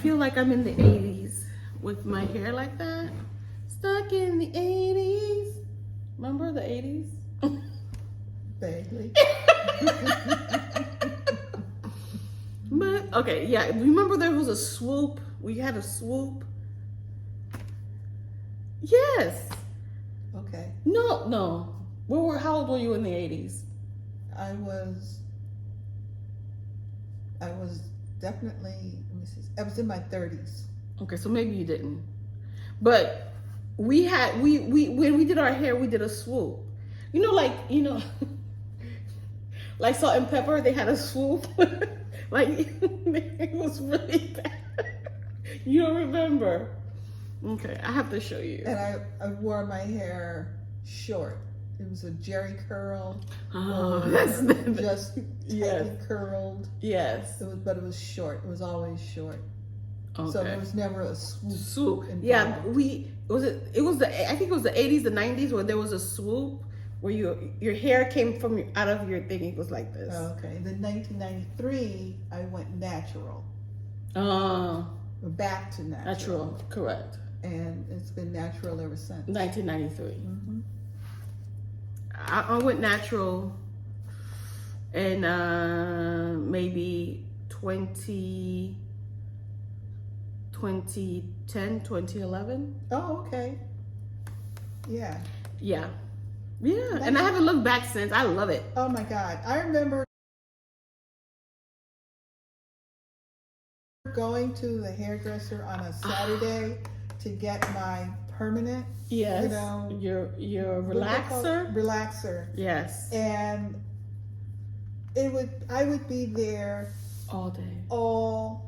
feel like I'm in the 80s with my hair like that. Stuck in the 80s. Remember the 80s? Vaguely. But, okay, yeah. Remember there was a swoop? We had a swoop? Yes. Okay. No. How old were you in the 80s? I was definitely, let me see, I was in my 30s. Okay, so maybe you didn't. But we when we did our hair, we did a swoop. Like Salt and Pepper, they had a swoop. Like, it was really bad. You don't remember? Okay, I have to show you. And I wore my hair short. It was a jerry curl. Oh, that's just tightly yes. curled. Yes. But it was short. It was always short. Okay. So there was never a swoop. Swoop. Yeah, I think it was the 80s, the 90s where there was a swoop where your hair came from out of your thing. It was like this. Oh, okay. Then 1993, I went natural. Back to natural. Natural, correct. And it's been natural ever since. 1993. Mm-hmm. I went natural in maybe 2010, 2011. Oh, okay. Yeah. Yeah. And I haven't looked back since. I love it. Oh my God. I remember going to the hairdresser on a Saturday to get my permanent. Yes. Your relaxer. Relaxer. Yes. And I would be there all day long.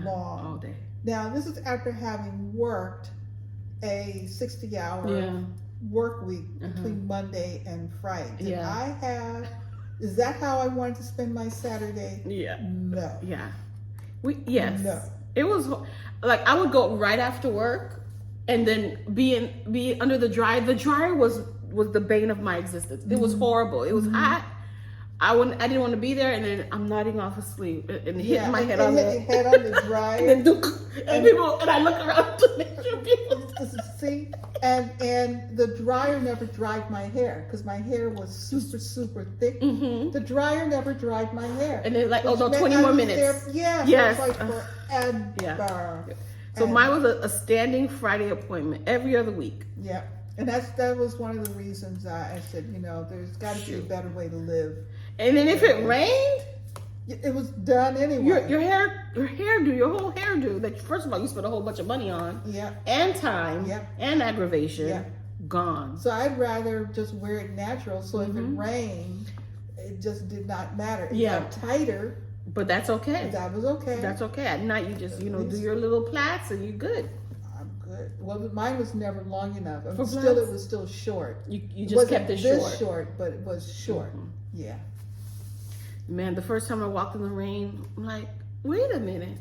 All day. Now this is after having worked a 60-hour work week between Monday and Friday. Is that how I wanted to spend my Saturday? Yeah. No. Yeah. Yes. No. It was like I would go right after work and then be under the dryer. The dryer was the bane of my existence. It was horrible. It was hot. I didn't want to be there, and then I'm nodding off asleep and hitting my head on the dryer. and I look around to make sure people see. And the dryer never dried my hair because my hair was super thick. Mm-hmm. The dryer never dried my hair. And then 20 more minutes. Yes. Forever. So mine was a standing Friday appointment every other week. Yeah. And that was one of the reasons I said, there's got to be a better way to live. And then if it rained, it was done anyway. Your hairdo, your whole hairdo that first of all you spent a whole bunch of money on, and time, and aggravation, gone. So I'd rather just wear it natural. So if it rained, it just did not matter. It got tighter, but that's okay. That was okay. That's okay. At night you just do your little plaits and you're good. Good. Well, mine was never long enough. It was still short. You just kept it short. This short, but it was short. Yeah. Man, the first time I walked in the rain, I'm like, wait a minute.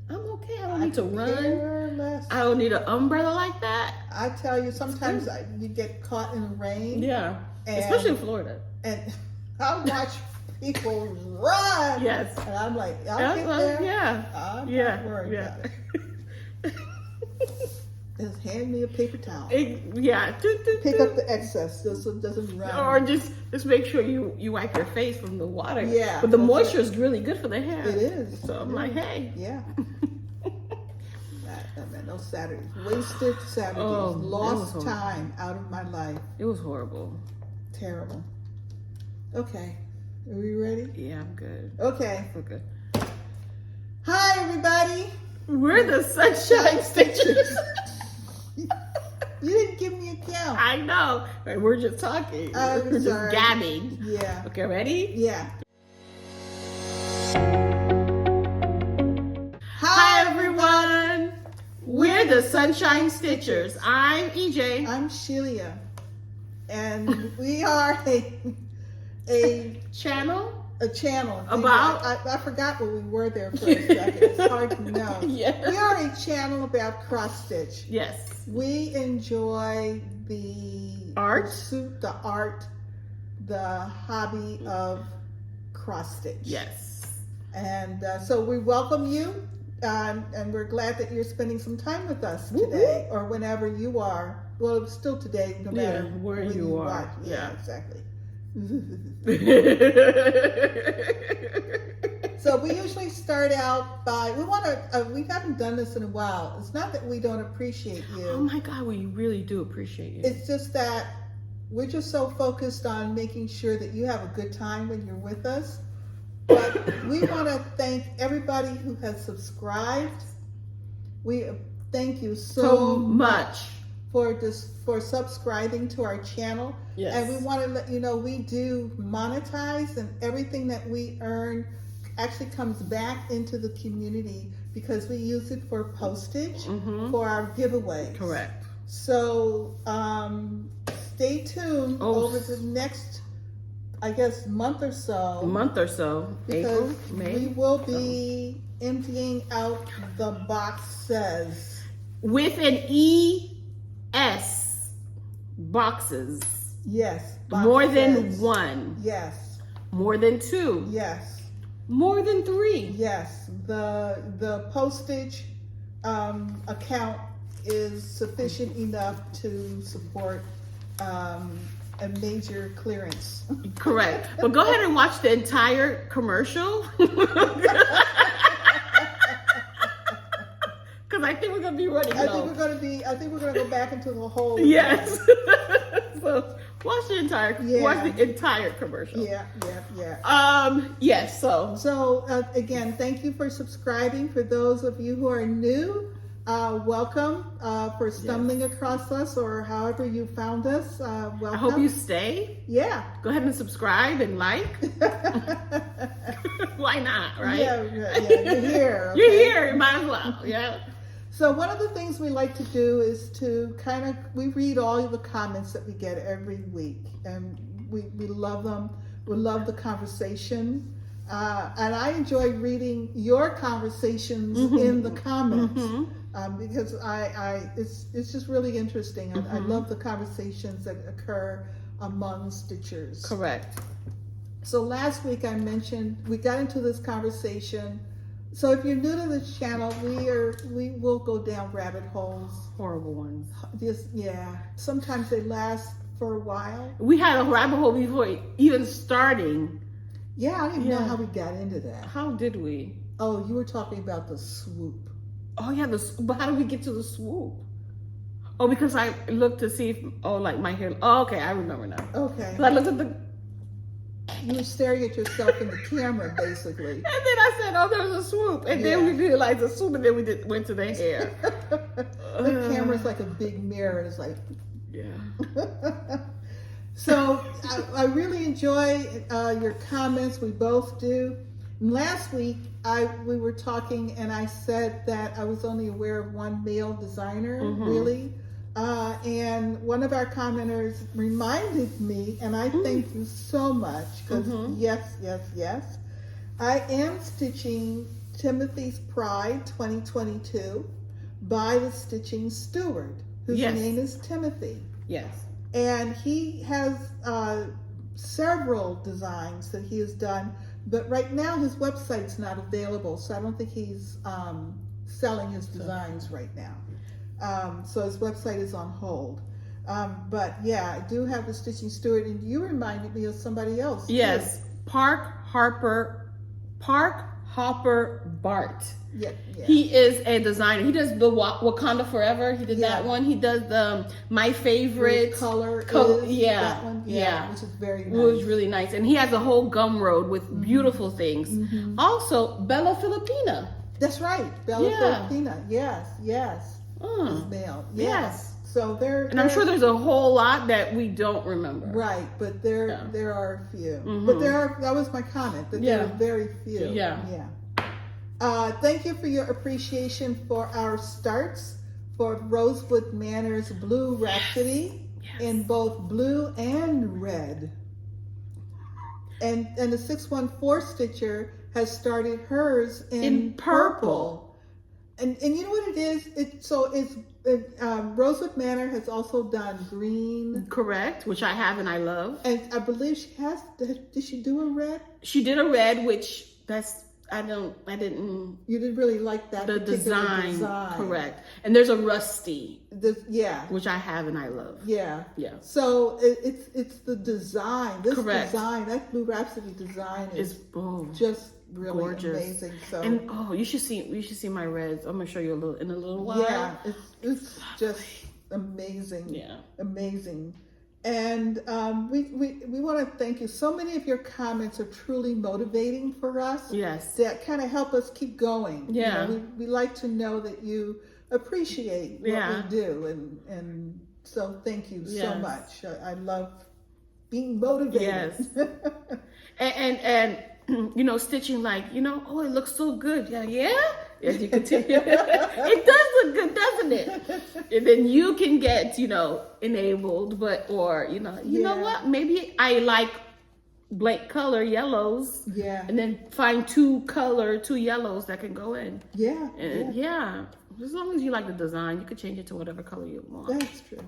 I'm okay. I don't need to run. I don't need an umbrella like that. I tell you, sometimes you get caught in the rain. Yeah. Especially in Florida. And I watch people run. Yes. And I'm like, I'll get there. Yeah. I'm not worried about it. Just hand me a paper towel. Pick up the excess so it doesn't run. Or just make sure you wipe your face from the water. Yeah. But the moisture is really good for the hair. It is. So I'm like, hey. Yeah. No Saturdays. Wasted Saturdays. Lost time out of my life. It was horrible. Terrible. Okay. Are we ready? Yeah, I'm good. Okay. We're good. Hi, everybody. We're the Sunshine Stitchers. You didn't give me a count. I know. We're just talking. We're just gabbing. Yeah. Okay, ready? Yeah. Hi, everyone. We're the Sunshine Stitchers. I'm EJ. I'm Shelia. And we are a channel. A channel. About? I forgot what we were there for a second. It's hard to know. Yes. We are a channel about cross stitch. Yes. We enjoy the pursuit, the art, the hobby of cross stitch. Yes. And so we welcome you. And we're glad that you're spending some time with us today, or whenever you are. Well, it's still today, no matter where you are. watch. Yeah, exactly. So we usually start out by, we haven't done this in a while. It's not that we don't appreciate you. Oh my God, we really do appreciate you. It's just that we're just so focused on making sure that you have a good time when you're with us. But we want to thank everybody who has subscribed. We thank you so much for subscribing to our channel. Yes. And we want to let you know we do monetize, and everything that we earn actually comes back into the community because we use it for postage for our giveaways. Correct. So stay tuned over the next, I guess, month or so. April, May. We will be emptying out the boxes. With an ES, boxes. Yes. More than one. Yes. More than two. Yes. More than three. Yes. The postage account is sufficient enough to support a major clearance. Correct. But go ahead and watch the entire commercial. Because I think we're going to be running low. I think we're going to go back into the hole. Yes. So watch the entire commercial. Yeah. Yes. So again, thank you for subscribing. For those of you who are new, welcome for stumbling across us, or however you found us. Welcome. I hope you stay. Yeah. Go ahead and subscribe and like. Why not, right? Yeah. You're here. Okay? You're here. You might as well. Yeah. So one of the things we like to do is to we read all of the comments that we get every week, and we love them. We love the conversation. And I enjoy reading your conversations in the comments. Because it's just really interesting. I love the conversations that occur among Stitchers. Correct. So last week I mentioned, we got into this conversation. So if you're new to this channel, we will go down rabbit holes. Horrible ones. Sometimes they last for a while. We had a rabbit hole before even starting. Yeah, I don't even know how we got into that. How did we? Oh, you were talking about the swoop. Oh yeah, but how did we get to the swoop? Oh, because I looked to see if, like my hair. Oh, okay, I remember now. Okay. So I looked at You were staring at yourself in the camera, basically. And then I said, oh, there's a swoop. And then we realized the swoop, and then we went to the hair. The camera's like a big mirror, and it's like... Yeah. So I really enjoy your comments. We both do. Last week, we were talking, and I said that I was only aware of one male designer, really. And one of our commenters reminded me, and I thank you so much, because yes, I am stitching Timothy's Pride 2022 by the Stitching Steward, whose name is Timothy. Yes. And he has several designs that he has done, but right now his website's not available, so I don't think he's selling his designs right now. So his website is on hold. But yeah, I do have the Stitching Steward, and you reminded me of somebody else. Yes, too. Park Hopper Bart. Yeah. He is a designer. He does the Wakanda Forever. He did that one. He does the My Favorite color. Yeah, that one. Yeah, which is very nice. It was really nice, and he has a whole gumroad with beautiful things. Also, Bella Filipina. That's right, Bella Filipina. Yes. His male. Yes. So and I'm sure there's a whole lot that we don't remember. Right, but there are a few. But that was my comment, that there are very few. Yeah. Thank you for your appreciation for our starts for Rosewood Manor's Blue Rhapsody in both blue and red. And the 614 Stitcher has started hers in purple. And you know what it is? Rosewood Manor has also done green. Correct, which I have and I love. And I believe she has, did she do a red? She did a red, which didn't. You didn't really like that The particular design, correct. And there's a rusty, yeah, which I have and I love. yeah. Yeah. So it's the design. This correct. design, that Blue Rhapsody design is just really gorgeous. amazing. So and you should see my reds. I'm gonna show you in a little while. Yeah, it's just amazing. Yeah, amazing. And we want to thank you. So many of your comments are truly motivating for us. Yes. That kind of help us keep going. Yeah. You know, we like to know that you appreciate what we do. And so thank you so much. I love being motivated. Yes. and you know, stitching it looks so good. Yeah. As you continue, it does look good, doesn't it? And then you can get, enabled, or you know what? Maybe I like blank color yellows. Yeah. And then find two yellows that can go in. Yeah. And as long as you like the design, you could change it to whatever color you want. That's true.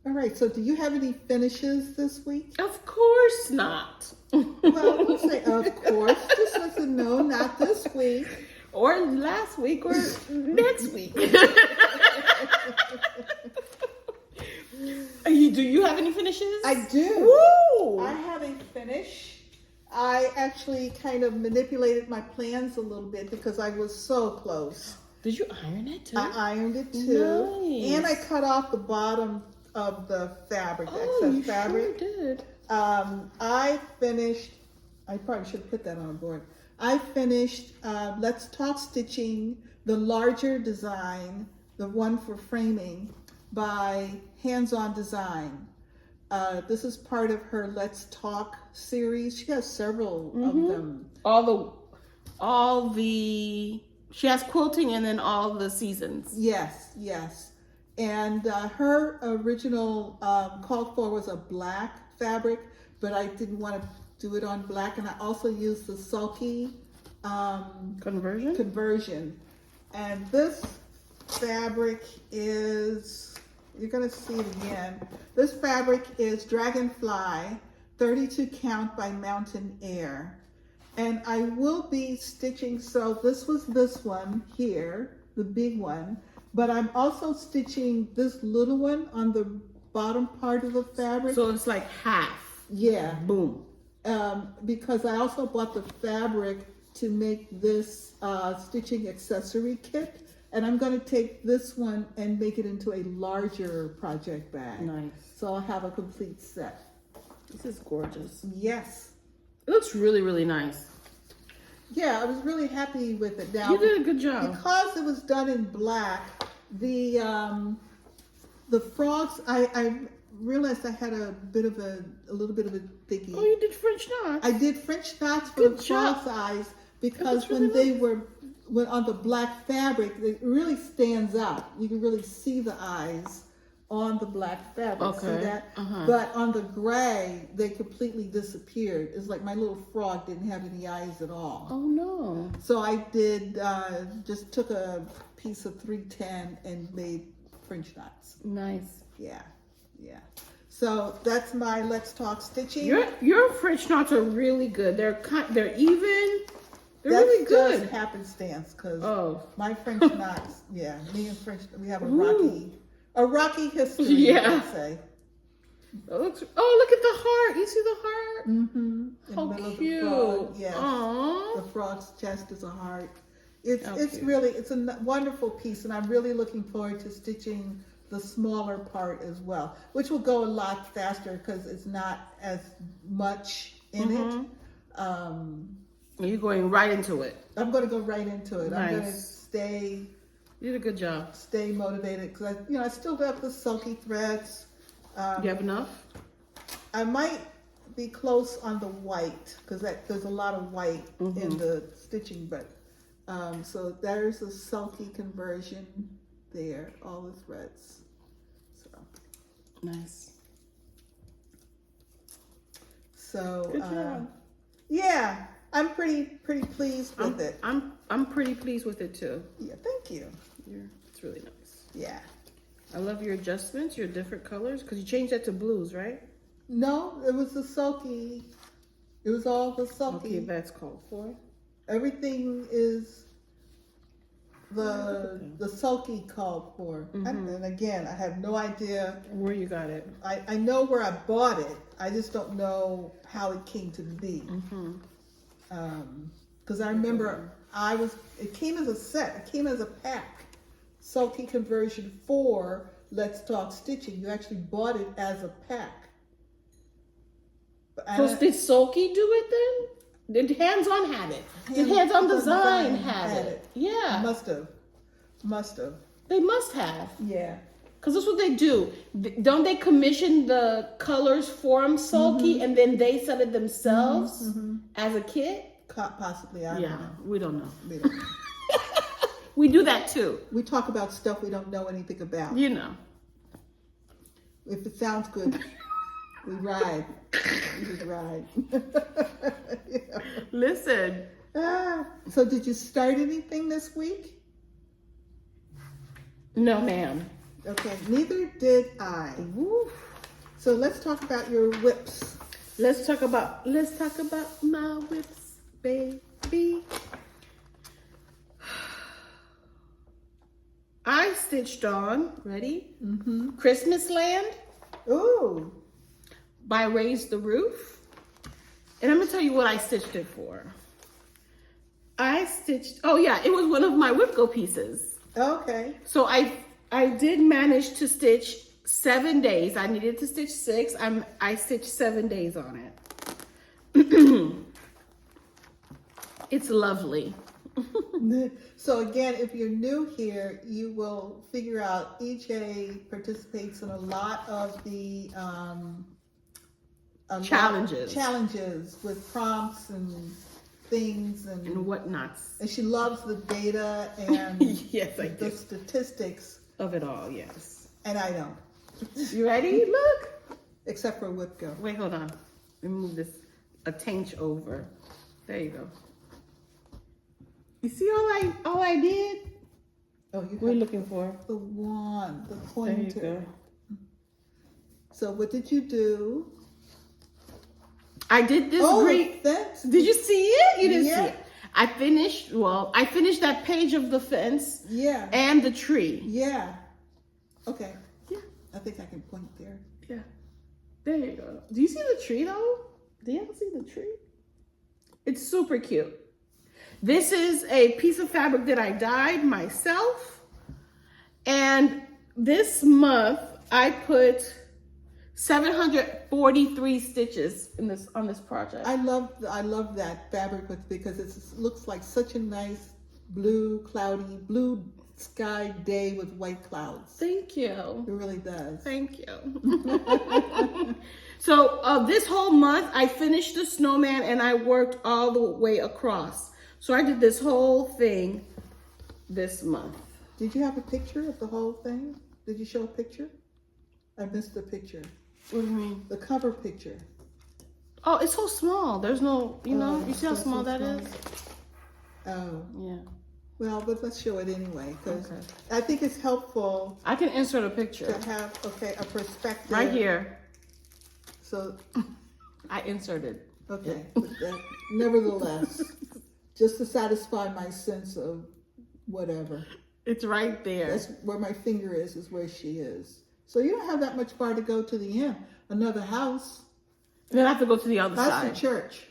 All right. So, do you have any finishes this week? Of course not. Well, we'll say of course. Just listen. No, not this week. Or last week, or next week. Do you have any finishes? I do. Woo! I have a finish. I actually kind of manipulated my plans a little bit because I was so close. Did you iron it too? I ironed it too. Nice. And I cut off the bottom of the fabric, the Oh, excess you fabric. sure did. I finished, I probably should put that on board. I finished Let's Talk Stitching, the larger design, the one for framing, by Hands On Design. This is part of her Let's Talk series. She has several of them. She has quilting and then all the seasons. Yes. And her original called for was a black fabric, but I didn't want to do it on black, and I also used the sulky conversion. And this fabric is, you're going to see it again. This fabric is Dragonfly 32 count by Mountain Air. And I will be stitching, so this was this one here, the big one, but I'm also stitching this little one on the bottom part of the fabric. So it's like half. Yeah. Boom. Because I also bought the fabric to make this stitching accessory kit. And I'm going to take this one and make it into a larger project bag. Nice. So I'll have a complete set. This is gorgeous. Yes. It looks really, really nice. Yeah, I was really happy with it. Now, you did a good job. Because it was done in black, the frogs, I realized I had a little bit of a thingy. Oh, you did French knots. I did French knots for the frog's eyes because when they were on the black fabric, it really stands out. You can really see the eyes on the black fabric. Okay. See that? But on the gray, they completely disappeared. It's like my little frog didn't have any eyes at all. Oh no. So I did, just took a piece of 310 and made French knots. Nice. Yeah. So that's my Let's Talk Stitching. Your French knots are really good. They're even. They're That's really good. Just happenstance, because my French knots, me and French, we have a rocky history, I'd say. Look at the heart. You see the heart? Mm-hmm. How cute. Yes. Aww. The frog's chest is a heart. It's a wonderful piece, and I'm really looking forward to stitching the smaller part as well, which will go a lot faster because it's not as much in it. You're going right into it. I'm going to go right into it. Nice. I'm going to stay. You did a good job. Stay motivated because I still have the sulky threads. You have enough? I might be close on the white because there's a lot of white in the stitching, but so there's a sulky conversion there, all the threads. So nice. So good job. Yeah, I'm pretty pleased with it. I'm pretty pleased with it too. Yeah, thank you. It's really nice. Yeah. I love your adjustments, your different colors, because you changed that to blues, right? No, it was the sulky. It was all the sulky. Okay, that's called for. Everything is the sulky called for. And again, I have no idea where you got it. I know where I bought it. I just don't know how it came to be. Because I remember it came as a set. It came as a pack. Sulky conversion for Let's Talk Stitching. You actually bought it as a pack. So did Sulky do it then? Did Hands On have it? Did Hands On Design have it? Yeah. Must have. They must have. Yeah. Because that's what they do. Don't they commission the colors from Sulky and then they sell it themselves as a kit? Possibly. I don't know. We don't know. We don't know. We do that too. We talk about stuff we don't know anything about. You know. If it sounds good, we ride. We just ride. Yeah. Listen. So did you start anything this week? No, ma'am. Okay, neither did I. Woo. So let's talk about your whips. Let's talk about my whips, baby. I stitched on, ready? Christmasland. Ooh. By Raise the Roof. And I'm gonna tell you what I stitched it for. It was one of my Whipco pieces. Okay. So I did manage to stitch 7 days. I needed to stitch 6. I stitched 7 days on it. It's lovely. So again, if you're new here, you will figure out EJ participates in a lot of the challenges with prompts and things and whatnots. And she loves the data and yes, I the do. Statistics of it all. Yes. And I don't. You ready? Look. Except for Whipco. Wait, hold on. Let me move this a tinge over. There you go. You see all I did? Oh, what are you looking for? The wand, the pointer. There you go. So what did you do? I did this green. Did you see it? You didn't see it. I finished that page of the fence. Yeah. And the tree. Yeah. Okay. Yeah. I think I can point there. Yeah. There you go. Do you see the tree though? Do you ever see the tree? It's super cute. This is a piece of fabric that I dyed myself. And this month I put 743 stitches on this project. I love that fabric because it looks like such a nice blue sky day with white clouds. Thank you. It really does. Thank you. So this whole month I finished the snowman and I worked all the way across. So I did this whole thing this month. Did you have a picture of the whole thing? Did you show a picture? I missed the picture. What do you mean? The cover picture. Oh, it's so small. There's no, you see how small that is? Oh. Yeah. Well, but let's show it anyway, because I think it's helpful. I can insert a picture. To have, a perspective. Right here. So. I inserted. Okay. But nevertheless, just to satisfy my sense of whatever. It's right there. That's where my finger is where she is. So you don't have that much far to go to the end. Another house. Then I have to go to the other side. That's the church.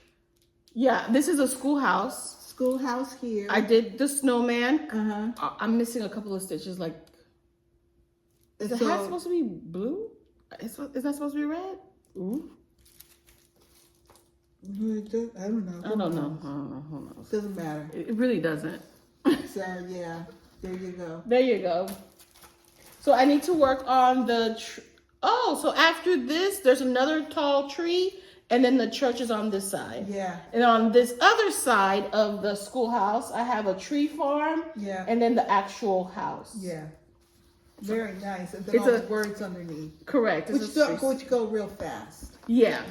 Yeah, this is a schoolhouse. Schoolhouse here. I did the snowman. I'm missing a couple of stitches. Like, is the hat supposed to be blue? Is that supposed to be red? Ooh. I don't know. I don't know. Who knows? Doesn't matter. It really doesn't. So yeah, there you go. There you go. So I need to work on the. So after this, there's another tall tree, and then the church is on this side. Yeah. And on this other side of the schoolhouse, I have a tree farm. Yeah. And then the actual house. Yeah. Very nice. And then all the words underneath. Correct. Which go real fast. Yeah.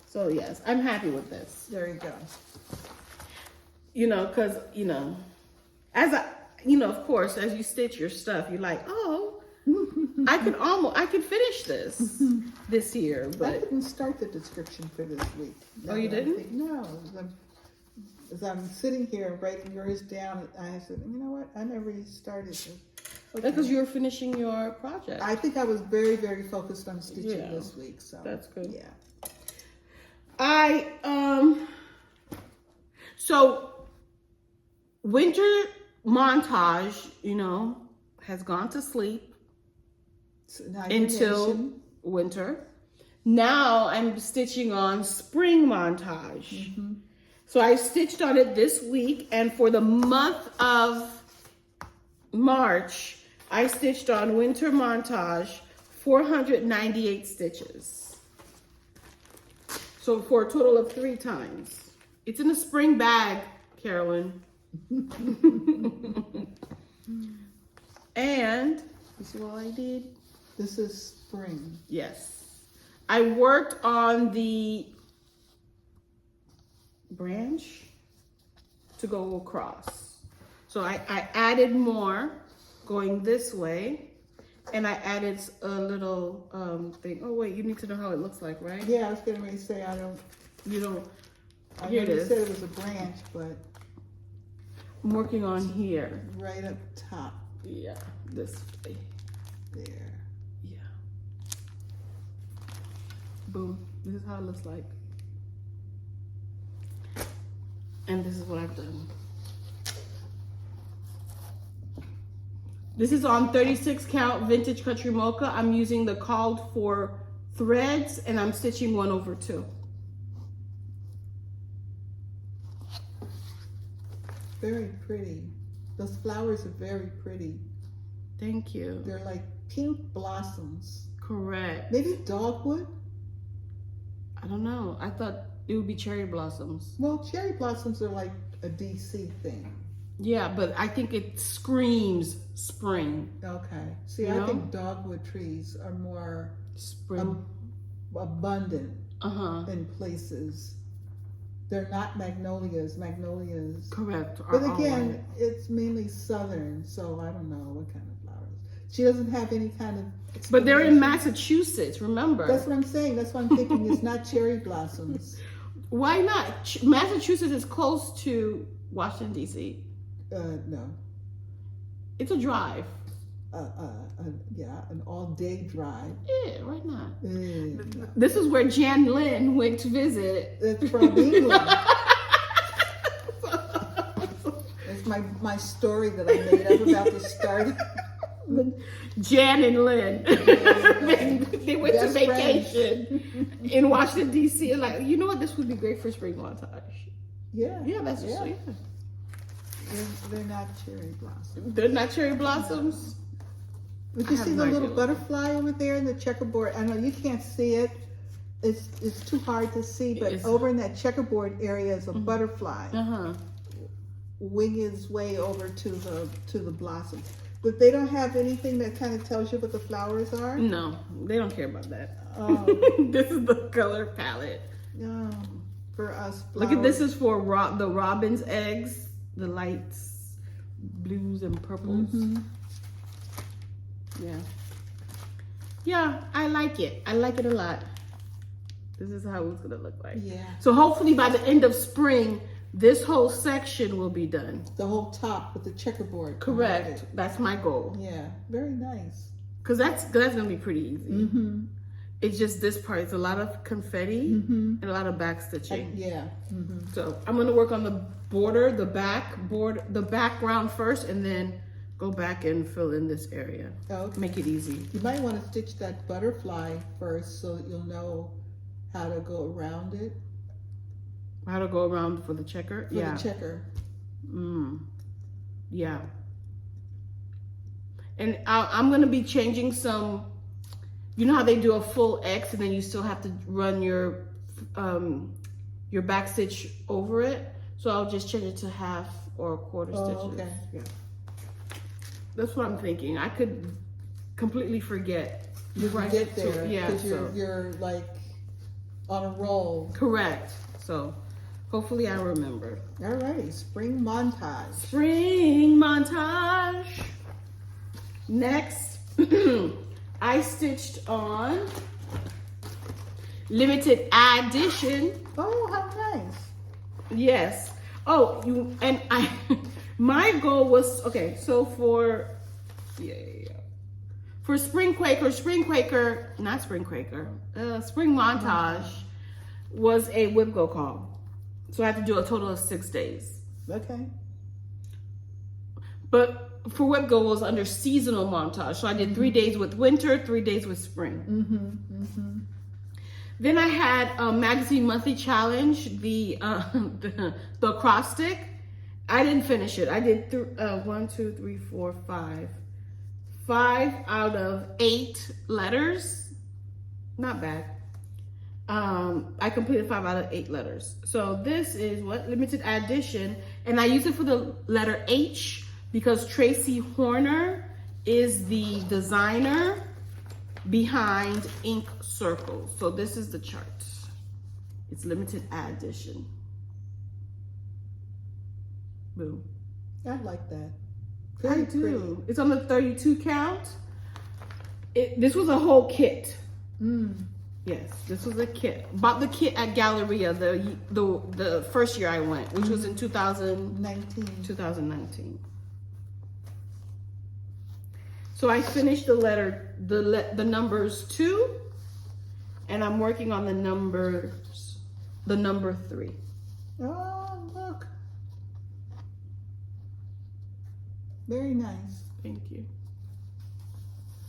So yes, I'm happy with this. There you go. Because, of course, as you stitch your stuff, you're like, oh, I could finish this year, but I didn't start the description for this week. Oh, you didn't? No. as I'm sitting here writing yours down, I said, you know what? I never even started this. Okay. Because you were finishing your project. I think I was very, very focused on stitching this week. So that's good. Yeah. So winter montage, you know, has gone to sleep until winter. Now I'm stitching on spring montage. So I stitched on it this week, and for the month of March, I stitched on winter montage 498 stitches. So for a total of 3 times. It's in a spring bag, Carolyn. And you see what I did? This is spring. Yes. I worked on the branch to go across. So I added more going this way, and I added a little thing. Oh wait, you need to know how it looks like, right? Yeah, I was getting ready to say you don't. I Here it is. said it was a branch, but I'm working on here. Right up top. Yeah, this way. There. Yeah. Boom. This is how it looks like. And this is what I've done. This is on 36 count vintage country mocha. I'm using the called for threads, and I'm stitching 1/2. Very pretty. Those flowers are very pretty. Thank you. They're like pink blossoms. Correct. Maybe dogwood? I don't know. I thought it would be cherry blossoms. Well, cherry blossoms are like a DC thing. Yeah, but I think it screams spring. Okay. See, I think dogwood trees are more spring abundant in places. They're not magnolias. Magnolias. Correct. But again, it's mainly southern, so I don't know what kind of flowers. She doesn't have any kind of. But they're in Massachusetts, remember? That's what I'm saying. That's why I'm thinking it's not cherry blossoms. Why not? Massachusetts is close to Washington, D.C. No. It's a drive. Yeah, an all-day drive. Yeah, why not? No. This is where Janlynn went to visit. That's from England. That's my story that I made up about the start. Jan and Lynn. they went to vacation in Washington, D.C. and like, you know what? This would be great for spring montage. Yeah. Yeah, that's just sweet. They're not cherry blossoms. They're not cherry blossoms? But you see the little butterfly over there in the checkerboard? I know you can't see it. It's too hard to see, but over in that checkerboard area is a butterfly. Wing its way over to the blossoms. But they don't have anything that kind of tells you what the flowers are? No, they don't care about that. Oh. This is the color palette. No, for us flowers. Look at this is for the robin's eggs, the lights, blues and purples. Yeah. Yeah, I like it. I like it a lot. This is how it's gonna look like. Yeah. So hopefully by the end of spring, this whole section will be done. The whole top with the checkerboard. Correct. That's my goal. Yeah, very nice. Cause that's gonna be pretty easy. It's just this part. It's a lot of confetti and a lot of back stitching. Yeah. So I'm gonna work on the border, the background first, and then go back and fill in this area. Okay. Make it easy. You might want to stitch that butterfly first so that you'll know how to go around it. How to go around for the checker? For the checker. Yeah. And I'm gonna be changing some. You know how they do a full X and then you still have to run your back stitch over it? So I'll just change it to half or quarter stitches. Okay. Yeah. That's what I'm thinking. I could completely forget. You can get there. Yeah. Because you're like on a roll. Correct. So hopefully I remember. All righty. Spring montage. Spring montage. Next, I stitched on limited edition. Oh, how nice. Yes. Oh, my goal was, okay, so for Spring Quaker, Spring Montage was a whip go call. So I had to do a total of 6 days. Okay. But for whip go was under seasonal montage. So I did 3 days with winter, 3 days with spring. Then I had a magazine monthly challenge, the acrostic. I didn't finish it. I did 5 out of 8 letters. Not bad. I completed 5 out of 8 letters. So this is what limited edition, and I use it for the letter H because Tracy Horner is the designer behind Ink Circles. So this is the chart. It's limited edition. Boom. I like that. I do. It's on the 32 count. This was a whole kit. Yes, this was a kit. Bought the kit at Galleria the first year I went, which was in 2019. So I finished the numbers 2, and I'm working on the number 3. Oh, look. Very nice. Thank you.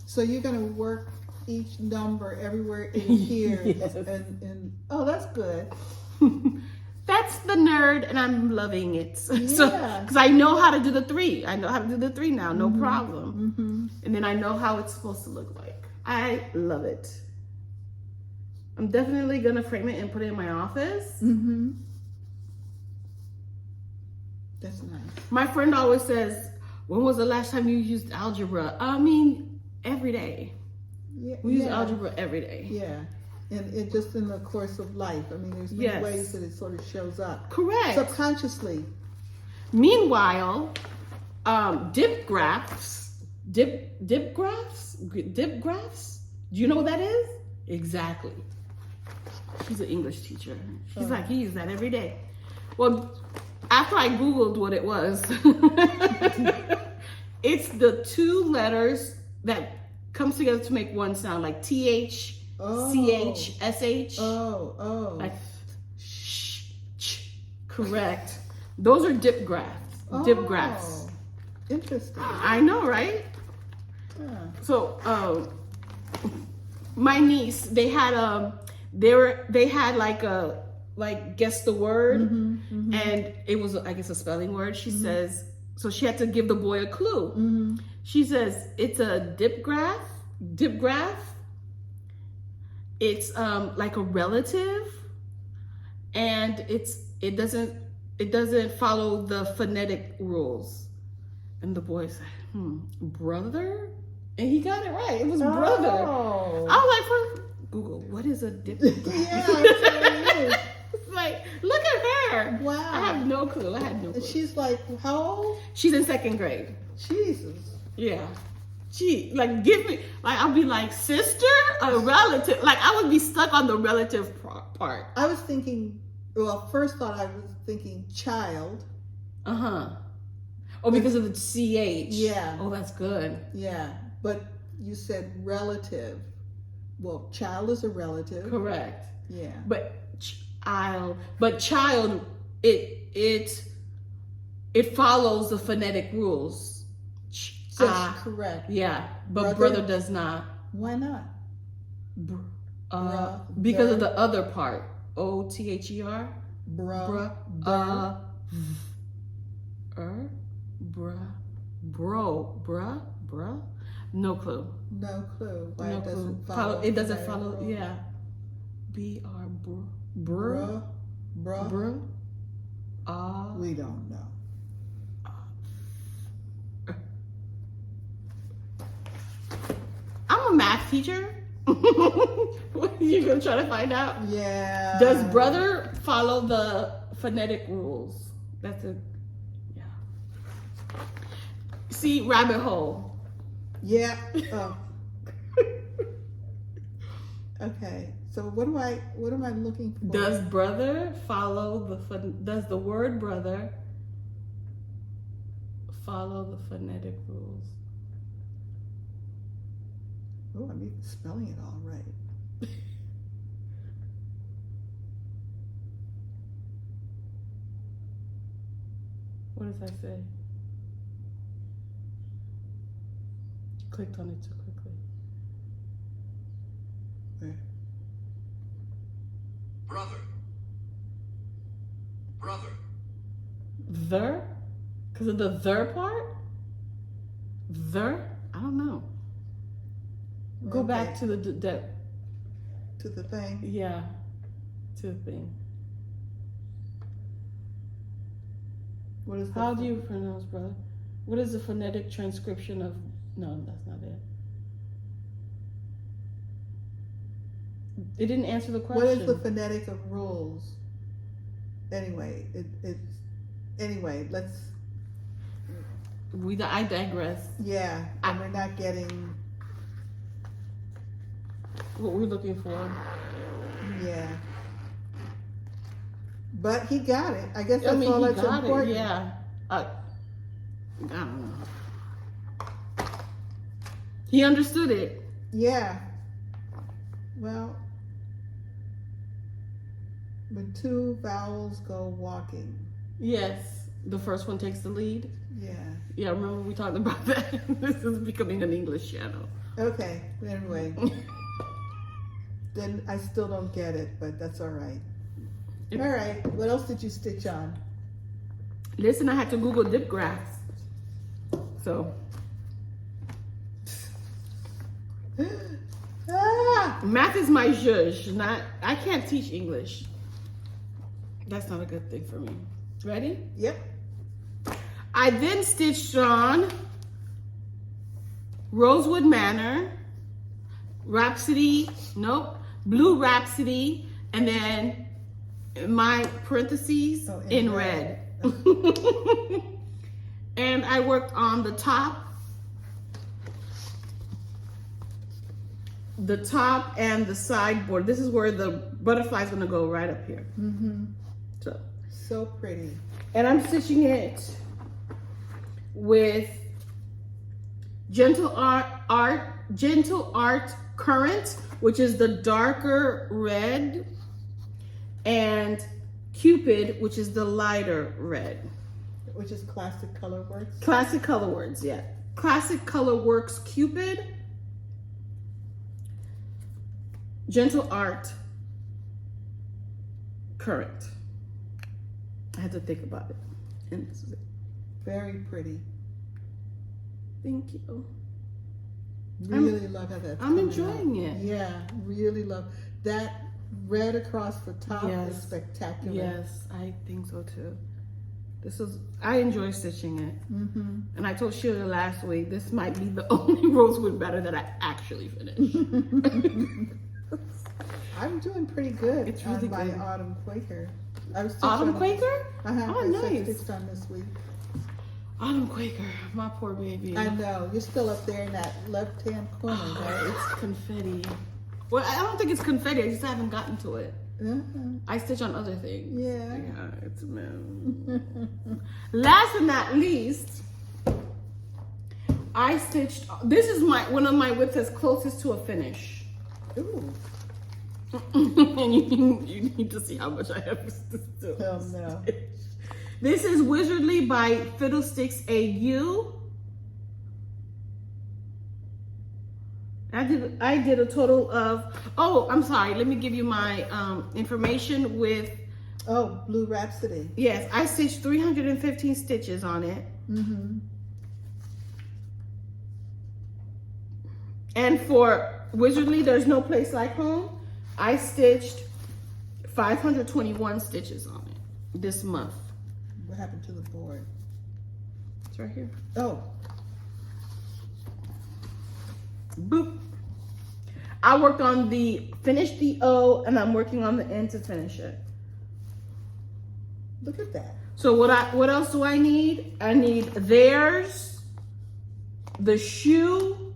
So you're going to work each number everywhere in here. Yes. And oh, that's good. That's the nerd, and I'm loving it. Yeah. So, because I know how to do the 3. I know how to do the 3 now, no problem. And then I know how it's supposed to look like. I love it. I'm definitely gonna frame it and put it in my office. That's nice. My friend always says, "When was the last time you used algebra?" I mean, every day. Yeah, We use algebra every day. Yeah. And it just in the course of life. I mean, there's many ways that it sort of shows up. Correct. Subconsciously. Meanwhile, dip graphs. Do you know what that is? Exactly. She's an English teacher. She's like, he uses that every day. Well, after I Googled what it was, it's the 2 letters that comes together to make one sound, like TH, CH, SH. Like sh, ch. Correct. Those are dip graphs. Dip graphs. Interesting. I know, right? Yeah. So, my niece, they had like guess the word, and it was, I guess, a spelling word. She says, so she had to give the boy a clue. She says it's a dip graph. It's like a relative, and it doesn't follow the phonetic rules. And the boy said, brother? And he got it right. It was brother. I was like, for Google, what is a dip graph? Yeah, it's like, look at her. wow. I have no clue. And she's like, how old? She's in 2nd grade. Jesus. Yeah. She, like, give me, like, I'll be like, sister, a relative. Like, I would be stuck on the relative part. I was thinking, well, first thought I was thinking child. Oh, because of the CH. Yeah. Oh, that's good. Yeah. But you said relative. Well, child is a relative. Correct. Yeah. But child, it follows the phonetic rules. So correct. Yeah, but brother does not. Why not? Because of the other part. OTHER. Bruh. Bruh. No clue. No clue. Why No it doesn't clue. follow. It doesn't the follow. rule. Yeah. Bruh. We don't know. I'm a math teacher. You gonna try to find out? Yeah. Does brother follow the phonetic rules? That's a, yeah. See, rabbit hole. Yeah. Oh. Okay. So what am I looking for? Does brother follow does the word brother follow the phonetic rules? Oh, I'm even spelling it all right. What does that say? Clicked on it too quickly. Where? Brother. The? Because of the part? The? I don't know. Go Okay. back to the To the thing. yeah, to the thing. What is How do you pronounce brother? What is the phonetic transcription of? No, that's not it. It didn't answer the question. What is the phonetic of rules? Anyway, anyway, let's. I digress. Yeah, and we're not getting. What we're looking for. Yeah. But he got it. I guess that's all he that's got important. it. Yeah. I don't know. He understood it. Yeah. Well, when two vowels go walking. Yes. The first one takes the lead. Yeah. Yeah, remember we talked about that? This is becoming an English channel. Okay. Anyway. Then I still don't get it, but that's all right. All right. What else did you stitch on? Listen, I had to Google dip graphs. So. Ah! Math is my zhuzh. I can't teach English. That's not a good thing for me. Ready? Yep. I then stitched on Rosewood Manor, Rhapsody, Blue Rhapsody, and then my parentheses in red. And I worked on the top and the sideboard. This is where the butterfly is gonna go, right up here. Mm-hmm. So pretty. And I'm stitching it with Gentle Art Current, which is the darker red, and Cupid, which is the lighter red. Which is Classic Colorworks? Classic Colorworks, yeah. Classic Colorworks Cupid, Gentle Art Current. I had to think about it. And this is it. Very pretty. Thank you. Really love how that's I'm coming enjoying out. it. Yeah, really love that red across the top is spectacular. Yes, I think so too. I enjoy stitching it. Mm-hmm. And I told Shelia last week, this might be the only Rosewood banner that I actually finished. I'm doing pretty good. It's really on my good. Autumn Quaker. Autumn Quaker? Oh, nice. I stitched on this week. Autumn Quaker, my poor baby. I know. You're still up there in that left-hand corner, right? It's confetti. Well, I don't think it's confetti. I just haven't gotten to it. Uh-huh. I stitch on other things. Yeah. Yeah, it's man. Last but not least, I stitched. This is one of my whips that's closest to a finish. Ooh. And you need to see how much I have to do. Oh, no. This is Wizardly by Fiddlesticks AU. I did a total of, I'm sorry, let me give you my information with. Oh, Blue Rhapsody. Yes, I stitched 315 stitches on it. Mm-hmm. And for Wizardly, There's No Place Like Home, I stitched 521 stitches on it this month. What happened to the board? It's right here. Oh. Boop. I worked on finished the O, and I'm working on the N to finish it. Look at that. So what else do I need? I need theirs, the shoe,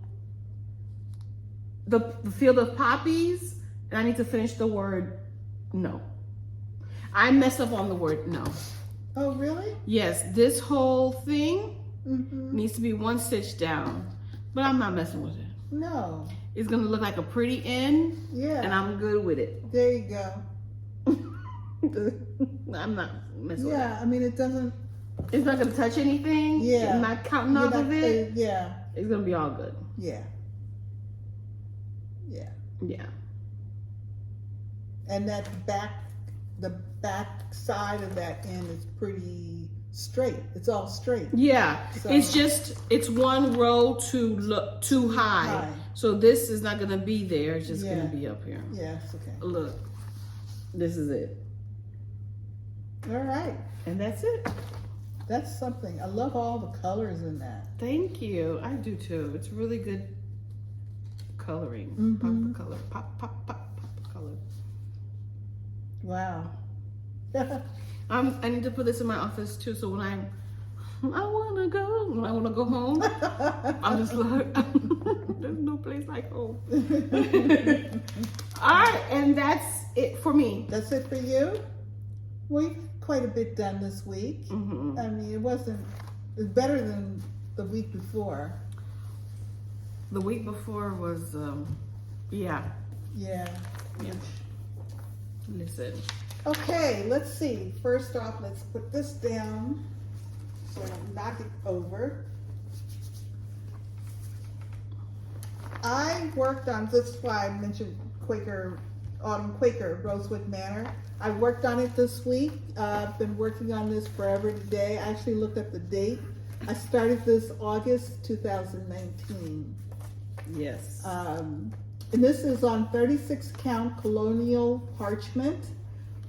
the field of poppies, and I need to finish the word no. I messed up on the word no. Oh, really? Yes, this whole thing needs to be 1 stitch down, but I'm not messing with it. No. It's gonna look like a pretty end, and I'm good with it. There you go. I'm not messing with it. Yeah, I mean, it doesn't. It's not gonna touch anything. Yeah. I'm not counting off of it. Yeah. It's gonna be all good. Yeah. Yeah. Yeah. And the back side of that end is pretty straight. It's all straight. Yeah. So, It's one row too high. So this is not gonna be there. It's just gonna be up here. Yes. Okay. Look. This is it. All right. And that's it. That's something. I love all the colors in that. Thank you. I do too. It's really good coloring. Pop of color. Pop of color. Wow. I need to put this in my office too, so when I wanna go home, I'm just like, there's no place like home. All right, and that's it for me. That's it for you? We've quite a bit done this week. I mean, it's better than the week before. The week before was, yeah. Listen. Okay, let's see. First off, let's put this down so I don't knock it over. I worked on, this is why I mentioned Autumn Quaker, Rosewood Manor. I worked on it this week. I've been working on this forever today. I actually looked up the date. I started this August 2019. Yes. And this is on 36 count colonial parchment,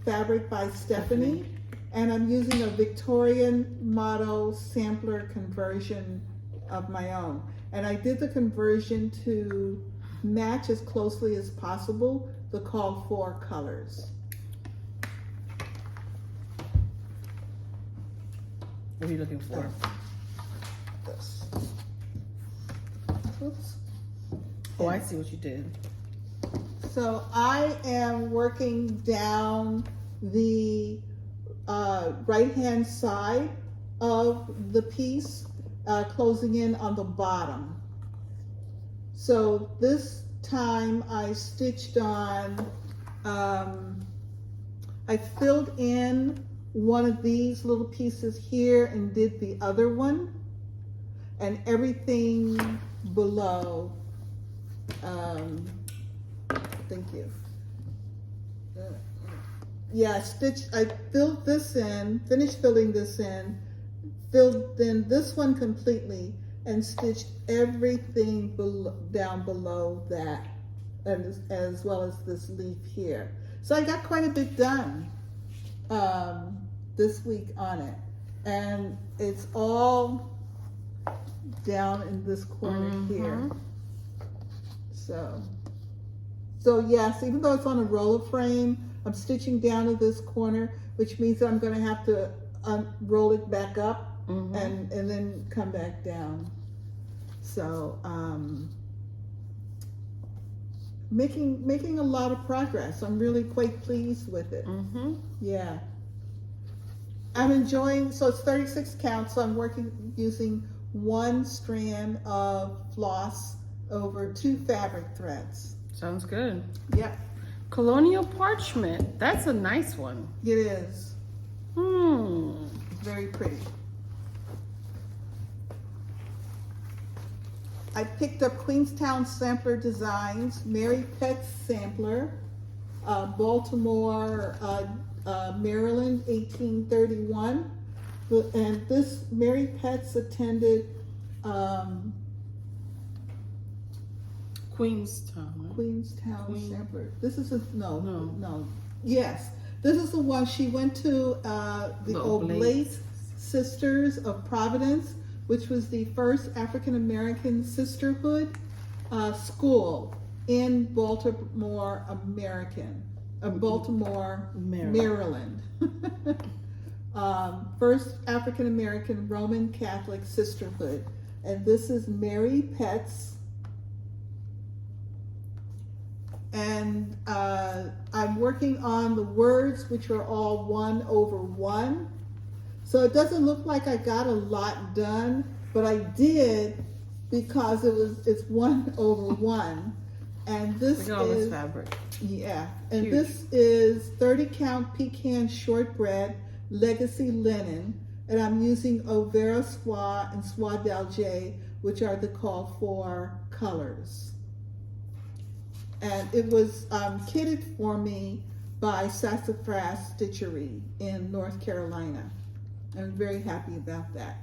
fabric by Stephanie. And I'm using a Victorian motto sampler conversion of my own. And I did the conversion to match as closely as possible the called for colors. What are you looking for? This. Oops. Oh, I see what you did. So I am working down the right-hand side of the piece, closing in on the bottom. So this time I stitched on, I filled in one of these little pieces here and did the other one, and everything below, thank you. Yeah, I filled this in, finished filling this in, filled in this one completely, and stitched everything down below that, and as well as this leaf here. So I got quite a bit done this week on it, and it's all down in this corner here. So yes, even though it's on a roller frame, I'm stitching down to this corner, which means that I'm going to have to roll it back up and then come back down. So making a lot of progress. I'm really quite pleased with it. Yeah. I'm enjoying, so it's 36 count, so I'm using 1 strand of floss over 2 fabric threads. Sounds good. Yep. Colonial parchment. That's a nice one. It is. It's very pretty. I picked up Queenstown Sampler Designs, Mary Pet's Sampler, Baltimore, Maryland, 1831. And this Mary Pet's attended Queenstown Sampler. This is no. Yes, this is the one she went to. The Oblate Sisters of Providence, which was the first African American sisterhood school in Baltimore, Maryland. First African American Roman Catholic sisterhood, and this is Mary Pet's And I'm working on the words, which are all 1/1. So it doesn't look like I got a lot done, but I did because it's 1/1. And this Look at all this is fabric. yeah, and Huge. this is 30 count pecan shortbread legacy linen, and I'm using Overa Soie and Soie d'Alger, which are the called for colors. And it was kitted for me by Sassafras Stitchery in North Carolina. I'm very happy about that.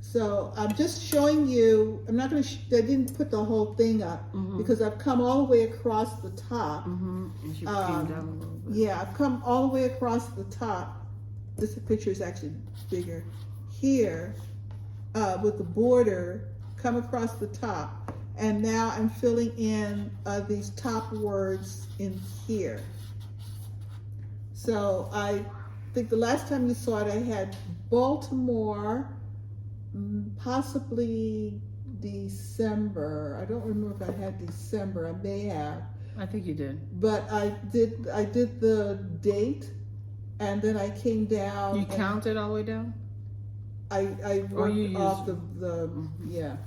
So I'm just showing you, I'm not going to, I didn't put the whole thing up because I've come all the way across the top. And she came down a little bit. Yeah, I've come all the way across the top. This picture is actually bigger here with the border, come across the top. And now I'm filling in these top words in here. So I think the last time you saw it, I had Baltimore, possibly December. I don't remember if I had December. I may have. I think you did. But I did the date, and then I came down. You counted all the way down? I worked off the yeah.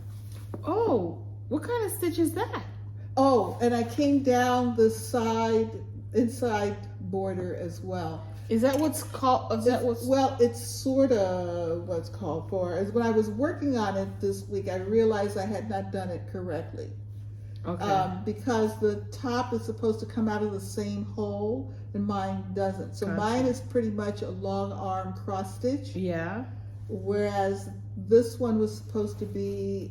Oh, what kind of stitch is that? Oh, and I came down the inside border as well. Is that what's called? Is that what's? Well, it's sort of what's called for. As when I was working on it this week, I realized I had not done it correctly. Okay. Because the top is supposed to come out of the same hole, and mine doesn't. So Gotcha. mine is pretty much a long arm cross stitch. Yeah. Whereas this one was supposed to be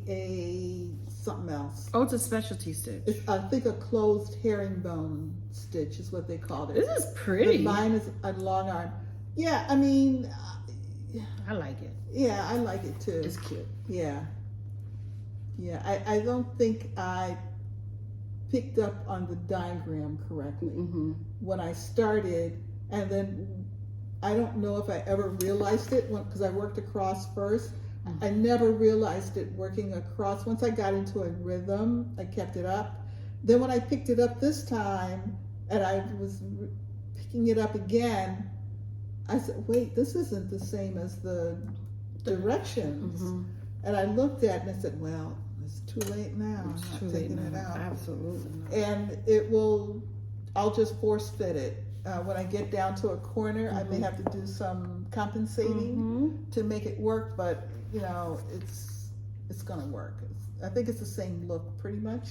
something else. Oh, it's a specialty stitch. It's, I think a closed herringbone stitch is what they called it. This is pretty. But mine is a long arm. Yeah, I mean, I like it. yeah, I like it too. It's cute. Yeah. Yeah, I don't think I picked up on the diagram correctly when I started, and then I don't know if I ever realized it because I worked across first. I never realized it working across. Once I got into a rhythm, I kept it up. Then when I picked it up this time, and I was picking it up again, I said, wait, this isn't the same as the directions. And I looked at it and I said, well, it's too late now. I'm not taking it out. Absolutely not. And I'll just force fit it. When I get down to a corner, I may have to do some compensating to make it work, but you know, it's gonna work. I think it's the same look pretty much.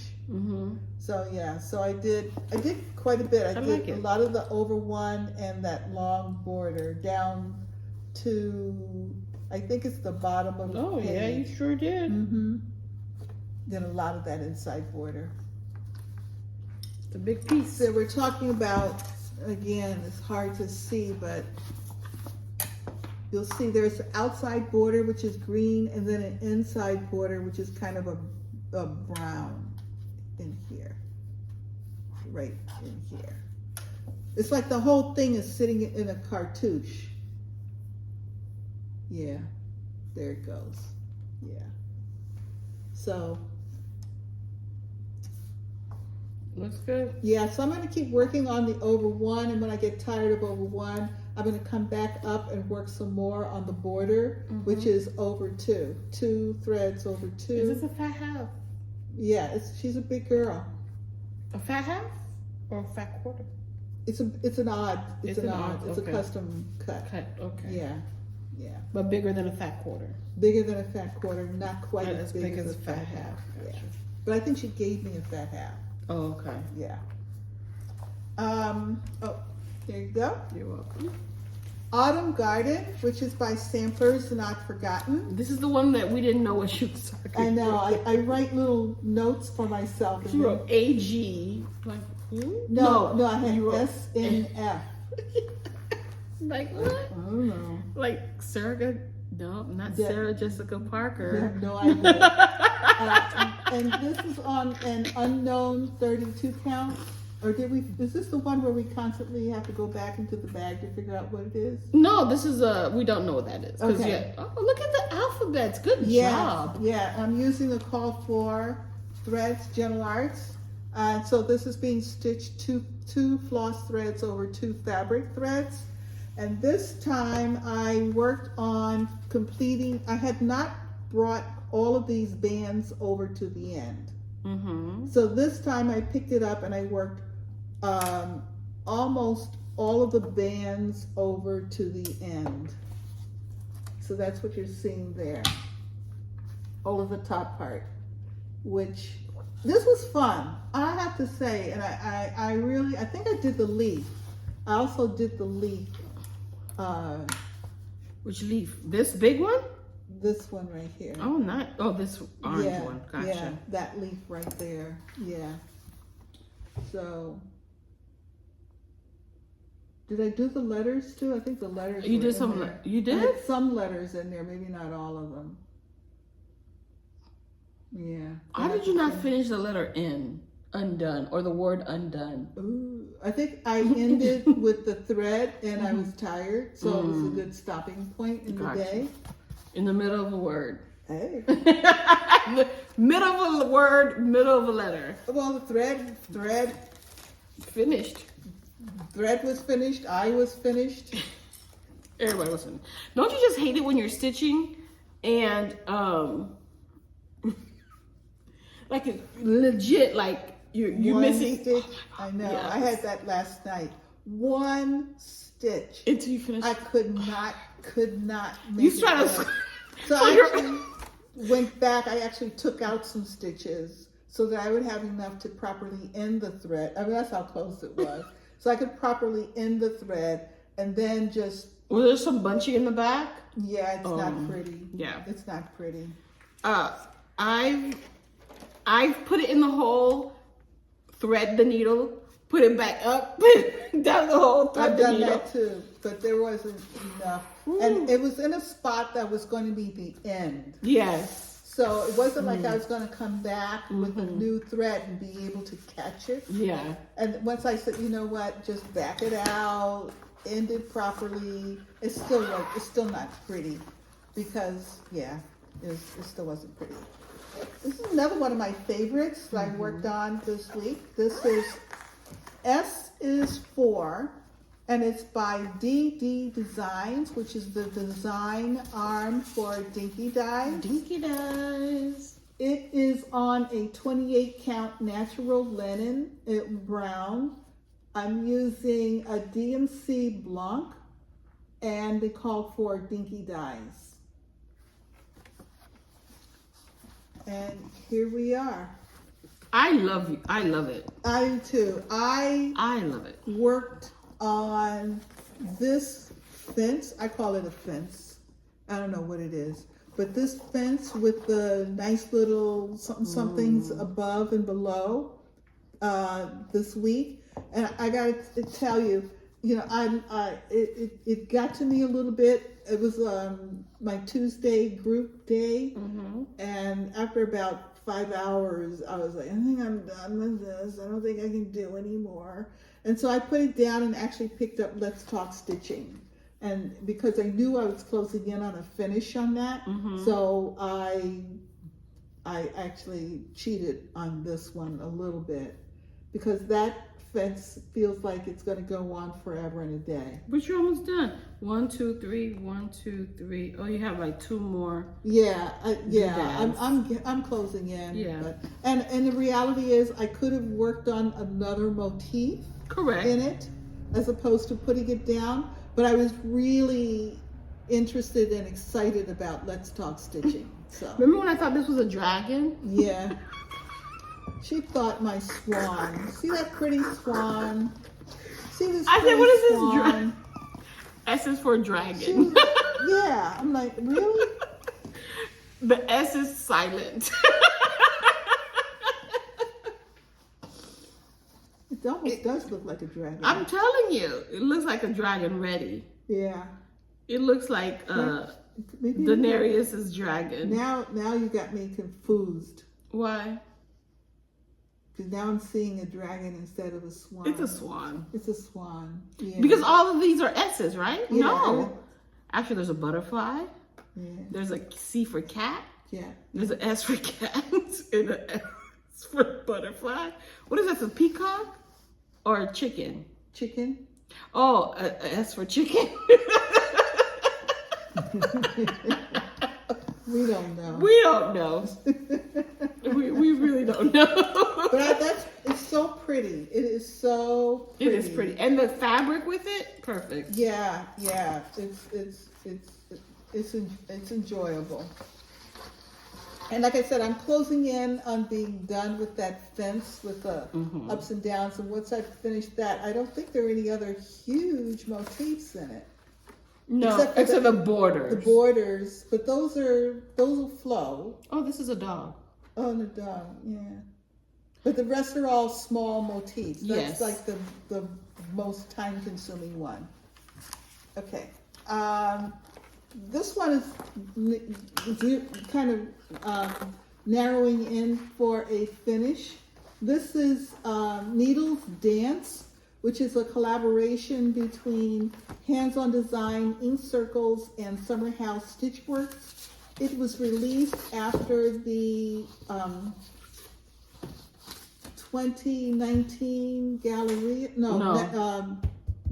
So yeah, so I did quite a bit. I did like a lot of the over one and that long border down to, I think it's the bottom of the page. Oh yeah, you sure did. Did a lot of that inside border. It's a big piece. So we're talking about, again, it's hard to see, but you'll see there's an outside border, which is green, and then an inside border, which is kind of a brown in here, right in here. It's like the whole thing is sitting in a cartouche. Yeah, there it goes. Yeah. So. Looks good. Yeah, so I'm going to keep working on the over one, and when I get tired of over one, I'm going to come back up and work some more on the border, which is over two. 2 threads over 2. Is this a fat half? Yeah, she's a big girl. A fat half or a fat quarter? It's an odd. It's an odd. It's okay. a custom cut. Okay. Yeah, yeah. But bigger than a fat quarter. Bigger than a fat quarter, not quite Not as big as a fat half. Gotcha. Yeah. But I think she gave me a fat half. Oh, okay. Yeah. Oh, there you go. You're welcome. Autumn Garden, which is by Samplers Not Forgotten. This is the one that we didn't know what you was talking I know. I write little notes for myself. You wrote AG. Like, No, I had you wrote SNF. Like what? I don't know. Like Sarah? No, not Yeah. Sarah Jessica I Parker. have no idea. And this is on an unknown 32 count. Or is this the one where we constantly have to go back into the bag to figure out what it is? No, this is we don't know what that is. Okay. Oh, look at the alphabets. Good job. Yeah, I'm using the call for threads, Gentle Arts. And so this is being stitched two floss threads over 2 fabric threads. And this time I worked on completing, I had not brought all of these bands over to the end. So this time I picked it up and I worked almost all of the bands over to the end. So that's what you're seeing there. All of the top part, which this was fun, I have to say. And I think I did the leaf. I also did the leaf. Which leaf? This big one? This one right here. Oh, not. Oh, this orange one. Gotcha. Yeah, that leaf right there. Yeah. So, did I do the letters too? I think the letters. You did some. You did? I had some letters in there, maybe not all of them. Yeah. How did you not finish the letter N? Undone, or the word undone? Ooh, I think I ended with the thread and I was tired, so it was a good stopping point in the day. In the middle of a word. Hey. Middle of a word, middle of a letter. Well, the thread finished. Thread was finished. I was finished. Everybody was finished. Don't you just hate it when you're stitching and like legit, like you're missing stitch? I know. Yes. I had that last night. One stitch. Until you finish. I could not make you it. Trying to. So I actually went back. I actually took out some stitches so that I would have enough to properly end the thread. I mean, that's how close it was. So I could properly end the thread and then just. Was there some bunching in the back? Yeah, it's not pretty. Yeah, it's not pretty. I've put it in the hole, thread the needle, put it back up, down the hole, thread I've the done needle. that too, but there wasn't enough. Ooh. And it was in a spot that was going to be the end. Yes. So it wasn't like I was going to come back with a new thread and be able to catch it. Yeah. And once I said, you know what, just back it out, end it properly, it's still not pretty because, yeah, it still wasn't pretty. This is another one of my favorites that I worked on this week. This is S is 4, and it's by DD Designs, which is the design arm for Dinky Dyes. Dinky Dyes. It is on a 28 count natural linen brown. I'm using a DMC Blanc, and they call for Dinky Dyes. And here we are. I love it. I do too. I love it. Worked on this fence. I call it a fence. I don't know what it is. But this fence with the nice little somethings above and below this week. And I got to tell you, it got to me a little bit. It was my Tuesday group day, and after about 5 hours, I was like, I think I'm done with this. I don't think I can do anymore. And so I put it down and actually picked up Let's Talk Stitching. And because I knew I was closing in on a finish on that, so I actually cheated on this one a little bit because that fence feels like it's going to go on forever and a day. But you're almost done. 1, 2, 3, 1, 2, 3. Oh, you have like 2 more. Yeah, I'm closing in. Yeah. But, and the reality is, I could have worked on another motif. Correct. In it, as opposed to putting it down. But I was really interested and excited about Let's Talk Stitching. So remember when I thought this was a dragon? Yeah. She thought my swan. See that pretty swan? See this? I said, what is swan? this dragon? S is for dragon. Yeah, I'm like, really? The S is silent. It almost does look like a dragon. I'm telling you, it looks like a dragon ready. Yeah. It looks like Daenerys' dragon. Now you got me confused. Why? Because now I'm seeing a dragon instead of a swan. It's a swan. It's a swan. Yeah. Because all of these are S's, right? Yeah. No. Actually, there's a butterfly. Yeah. There's a C for cat. Yeah. There's an S for cat and an S for butterfly. What is that, for peacock or chicken? Chicken. Oh, S for chicken. We don't know. We don't know. we really don't know. But it's so pretty. It is so pretty. It is pretty. And the fabric with it, perfect. Yeah. It's enjoyable. And like I said, I'm closing in on being done with that fence with the ups and downs. And once I finish that, I don't think there are any other huge motifs in it. No, except for the borders. The borders, but those will flow. Oh, this is a dog. Oh, and a dog, yeah. But the rest are all small motifs. That's like the most time-consuming one. Okay. This one is kind of narrowing in for a finish. This is Needles Dance, which is a collaboration between Hands-On Design, Ink Circles, and Summer House Stitchworks. It was released after the 2019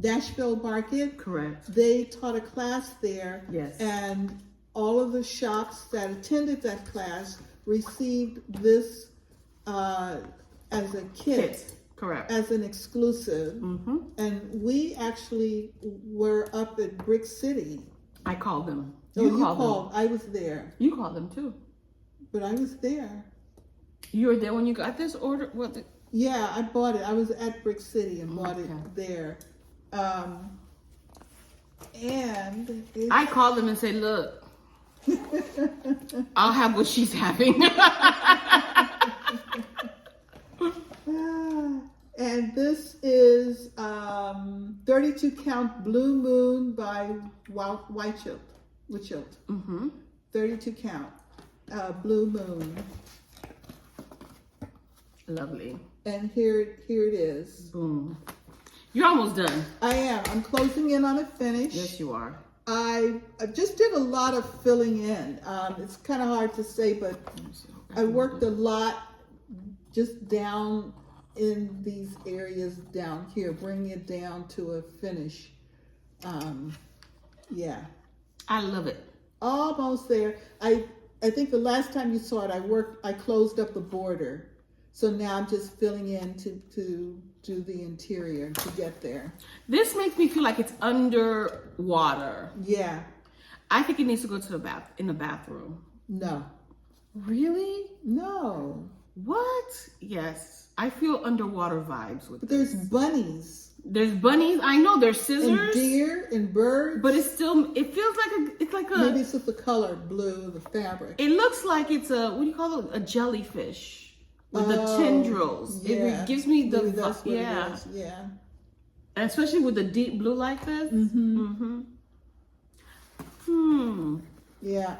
Nashville Market. Correct. They taught a class there. Yes. And all of the shops that attended that class received this as a kit. Correct. As an exclusive. And we actually were up at Brick City. I called them. You called. I was there. You called them too. But I was there. You were there when you got this order? Yeah, I bought it. I was at Brick City and bought it there. And I called them and said, look, I'll have what she's having. And this is 32 Count Blue Moon by White Wichilt. 32 Count Blue Moon. Lovely. And here it is. Boom. You're almost done. I am. I'm closing in on a finish. Yes, you are. I just did a lot of filling in. It's kind of hard to say, but I worked a lot just down in these areas down here, bringing it down to a finish. Yeah. I love it. Almost there. I think the last time you saw it, I closed up the border. So now I'm just filling in to do the interior to get there. This makes me feel like it's underwater. Yeah. I think it needs to go to the bathroom. No. Really? No. What? Yes. I feel underwater vibes with But there's bunnies. There's bunnies. I know there's scissors. And deer and birds. But it feels like a maybe it's just the color blue, the fabric. It looks like it's what do you call it? A jellyfish. With the tendrils. Yeah. It gives me the Maybe that's what yeah. It is. Yeah. And especially with the deep blue like this. Yeah.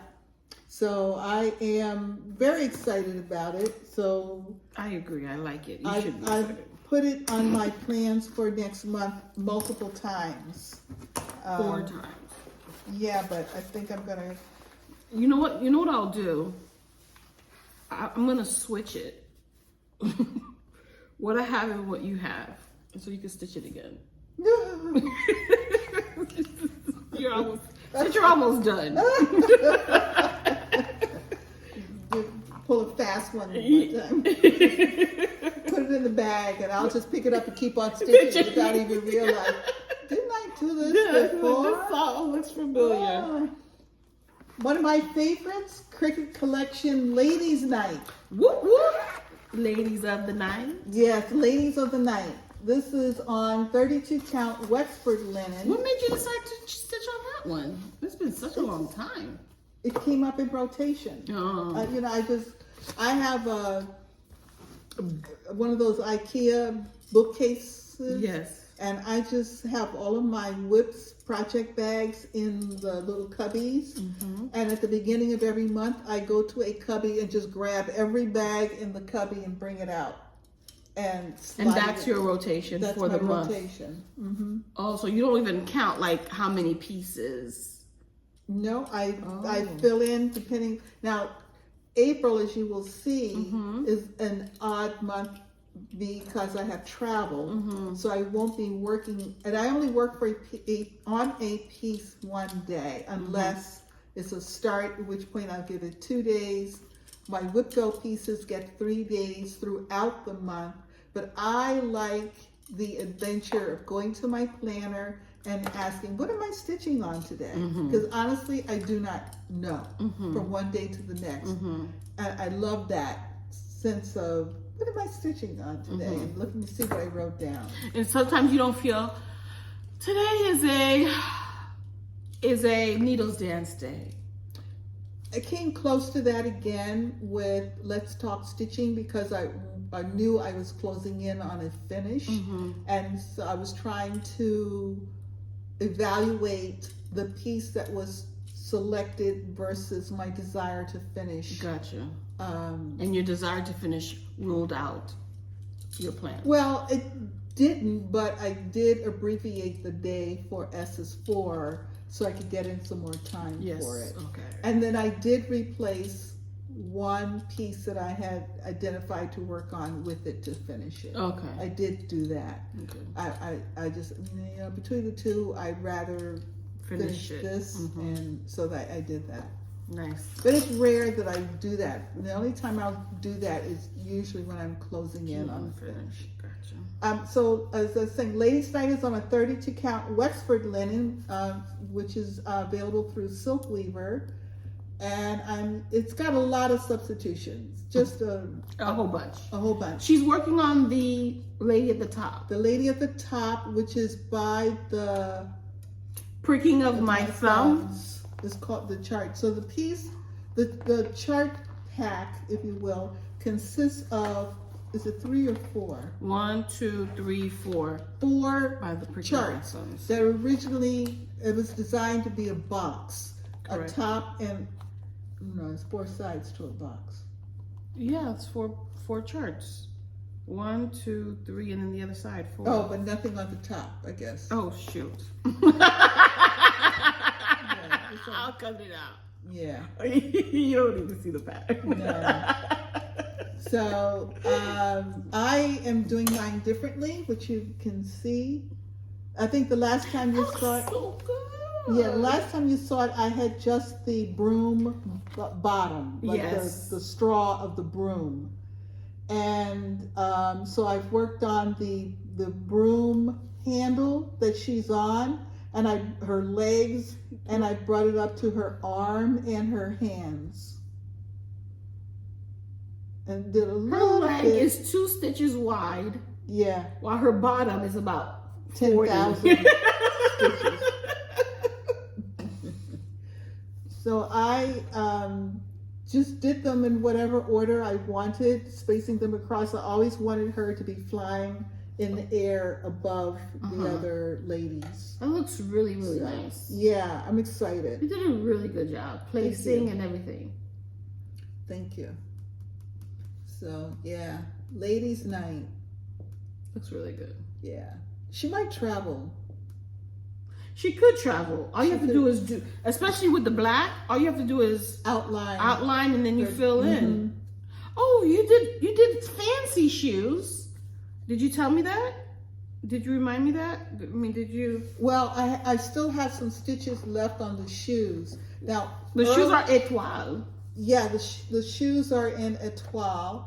So I am very excited about it. So I agree. I like it. You should be I've excited. put it on my plans for next month multiple times. 4 times. Yeah, but I think I'm gonna. You know what? You know what I'll do? I'm gonna switch it. What I have and what you have, so you can stitch it again. You're almost done. Pull a fast one time. Put it in the bag, and I'll just pick it up and keep on stitching without even realizing. Didn't I do this before? This all looks familiar. One of my favorites, Cricket Collection Ladies Night. Whoop whoop. Ladies of the Night. Yes, Ladies of the Night. This is on 32 count Wexford linen. What made you decide to stitch on that one? It's been such a long time. It came up in rotation. Oh. You know, I have one of those IKEA bookcases. Yes. And I just have all of my whips project bags in the little cubbies. And at the beginning of every month, I go to a cubby and just grab every bag in the cubby and bring it out. And that's your rotation for the month. Rotation. Oh, so you don't even count like how many pieces? No, I fill in depending. Now, April, as you will see, is an odd month because I have travel, so I won't be working, and I only work for on a piece one day, unless it's a start, at which point I'll give it 2 days. My whip-go pieces get 3 days throughout the month, but I like the adventure of going to my planner and asking, what am I stitching on today? Because honestly, I do not know from one day to the next. And I love that sense of, what am I stitching on today? And looking to see what I wrote down. And sometimes you don't feel, today is a needles dance day. I came close to that again with Let's Talk Stitching, because I knew I was closing in on a finish. And so I was trying to evaluate the piece that was selected versus my desire to finish. Gotcha. And your desire to finish ruled out your plan. Well, it didn't, but I did abbreviate the day for SS4 so I could get in some more time for it. Okay. And then I did replace one piece that I had identified to work on with it to finish it. Okay. I did do that. Okay. I just, you know, between the two, I'd rather finish this, and so that I did that. Nice. But it's rare that I do that. The only time I'll do that is usually when I'm closing in on the finish. Gotcha. So as I was saying, Ladies' Night is on a 32 count Wexford linen, which is available through Silk Weaver, and it's got a lot of substitutions. Just a whole bunch. A whole bunch. She's working on the lady at the top. The lady at the top, which is by the pricking of my thumb. Is called the chart. So the piece, the chart pack, if you will, consists of, is it 3 or 4? 1, 2, 3, 4. 4 by the charts that originally, it was designed to be a box. Correct. A top and, no, it's 4 sides to a box. Yeah, it's 4 charts. 1, 2, 3, and then the other side 4. Oh, but nothing on the top, I guess. Oh, shoot. I'll cut it out. Yeah. You don't need to see the pattern. No. So I am doing mine differently, which you can see. I think the last time you saw it, so good. yeah, last time you saw it, I had just the broom bottom, like the straw of the broom, and so I've worked on the broom handle that she's on, and her legs, and I brought it up to her arm and her hands. And did a little Her leg bit. is 2 stitches wide. Yeah. While her bottom is about 10,000 stitches. So I just did them in whatever order I wanted, spacing them across. I always wanted her to be flying in the air above the other ladies. That looks really, really nice. Yeah, I'm excited. You did a really good job placing and everything. Thank you. So yeah, Ladies' Night. Looks really good. Yeah. She might travel. She could travel. All you have to do is especially with the black, all you have to do is outline and then you fill in. Oh, you did fancy shoes. Did you tell me that? Did you remind me that? I mean, did you? Well, I still have some stitches left on the shoes. Now, the shoes are étoile. Yeah, the shoes are in étoile,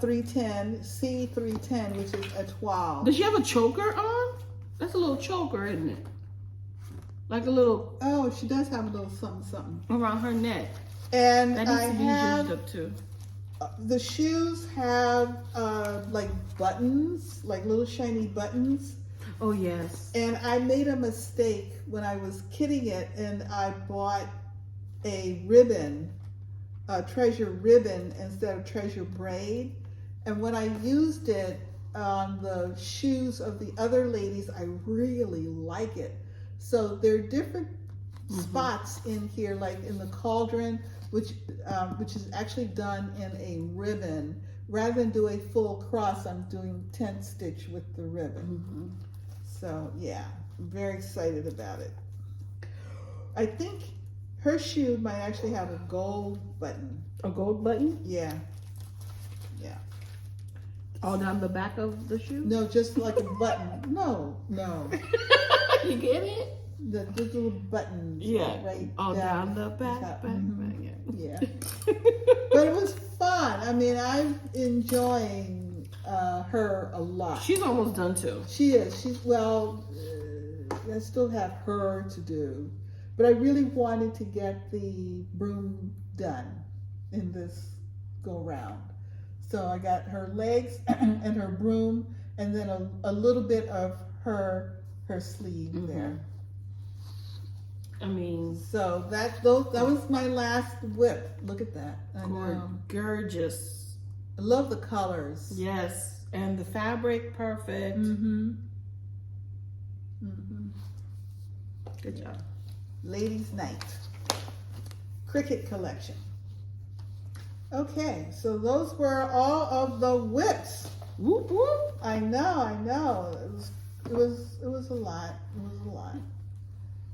310, C310, which is étoile. Does she have a choker on? That's a little choker, isn't it? Like a little. Oh, she does have a little something around her neck. And that I needs to be have up too. The shoes have like buttons, like little shiny buttons. Oh yes. And I made a mistake when I was kitting it, and I bought a ribbon, a treasure ribbon instead of treasure braid. And when I used it on the shoes of the other ladies, I really like it. So there are different spots in here, like in the cauldron, which is actually done in a ribbon. Rather than do a full cross, I'm doing 10 stitch with the ribbon. So yeah, I'm very excited about it. I think her shoe might actually have a gold button. A gold button? Yeah. Yeah. All down the back of the shoe? No, just like a button. No. You get it? The little buttons. Yeah. Right all down the back. Yeah. But it was fun. I mean, I'm enjoying her a lot. She's almost done too. She is. I still have her to do. But I really wanted to get the broom done in this go round. So I got her legs and her broom, and then a little bit of her sleeve there. I mean, so that was my last whip. Look at that. I know. Gorgeous. I love the colors. Yes, and the fabric, perfect. Good job. Ladies' Night Cricket Collection. Okay, so those were all of the whips. Whoop whoop. I know. It was a lot.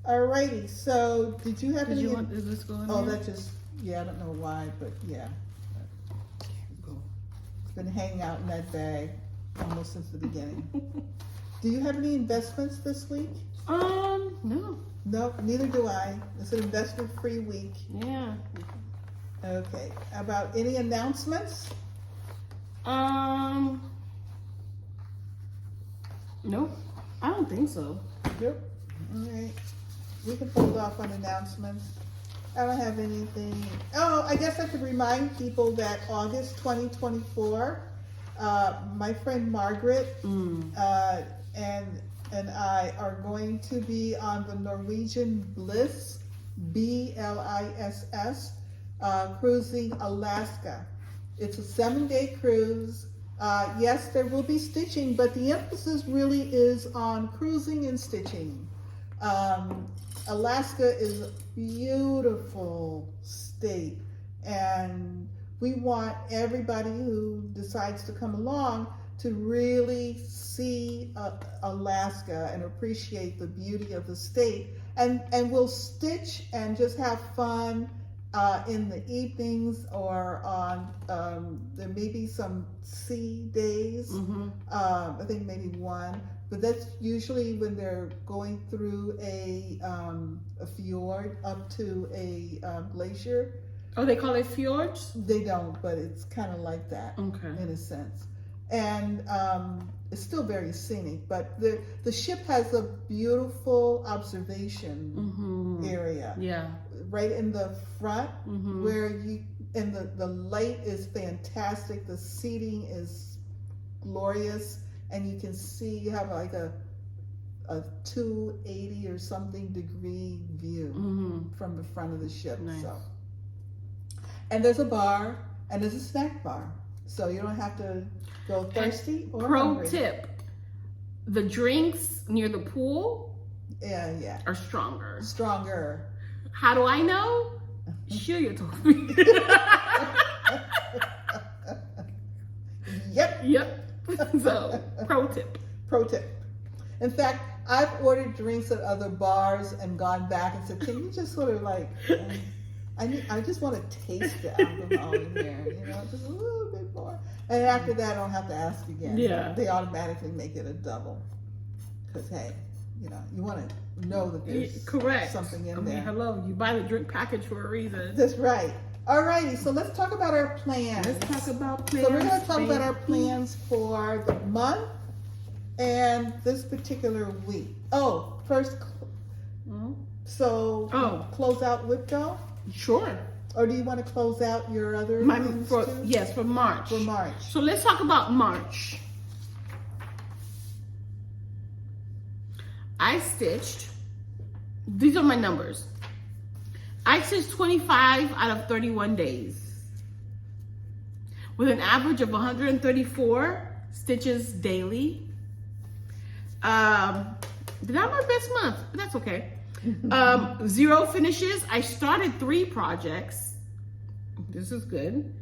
Alrighty, so did you have any? Is this going? Oh, that just I don't know why, but yeah. It's been hanging out in that bag almost since the beginning. Do you have any investments this week? No. No, neither do I. It's an investment-free week. Yeah. Okay. About any announcements? No, I don't think so. Yep. All right. We can hold off on announcements. I don't have anything. Oh, I guess I could remind people that August 2024, my friend Margaret and I are going to be on the Norwegian Bliss, BLISS, cruising Alaska. It's a 7-day cruise. Yes, there will be stitching, but the emphasis really is on cruising and stitching. Alaska is a beautiful state, and we want everybody who decides to come along to really see Alaska and appreciate the beauty of the state. And we'll stitch and just have fun in the evenings, or on there may be some sea days. I think maybe one, but that's usually when they're going through a fjord up to a glacier. Oh, they call it fjords? They don't, but it's kind of like that, in a sense. And it's still very scenic, but the ship has a beautiful observation area. Yeah. Right in the front, where the light is fantastic, the seating is glorious, and you can see you have like a 280 or something degree view from the front of the ship. Nice. So, and there's a bar and there's a snack bar, so you don't have to go thirsty or hungry. Pro tip: the drinks near the pool, are stronger. How do I know? Shelia told me. Yep. So, pro tip. In fact, I've ordered drinks at other bars and gone back and said, "Can you just sort of like, I just want to taste the alcohol in there, just a little bit more." And after that, I don't have to ask again. Yeah. They automatically make it a double, because hey, you want to know that there's something in there. Hello, you buy the drink package for a reason. That's right. Alrighty, so let's talk about our plans. Let's talk about plans. So we're going to talk about our plans for the month and this particular week. Oh, first, close out Whipco? Sure. Or do you want to close out your other things too? Yes, for March. For March. So let's talk about March. I stitched, these are my numbers. I stitched 25 out of 31 days with an average of 134 stitches daily. Did I have my best month? But that's okay. 0 finishes. I started 3 projects. This is good.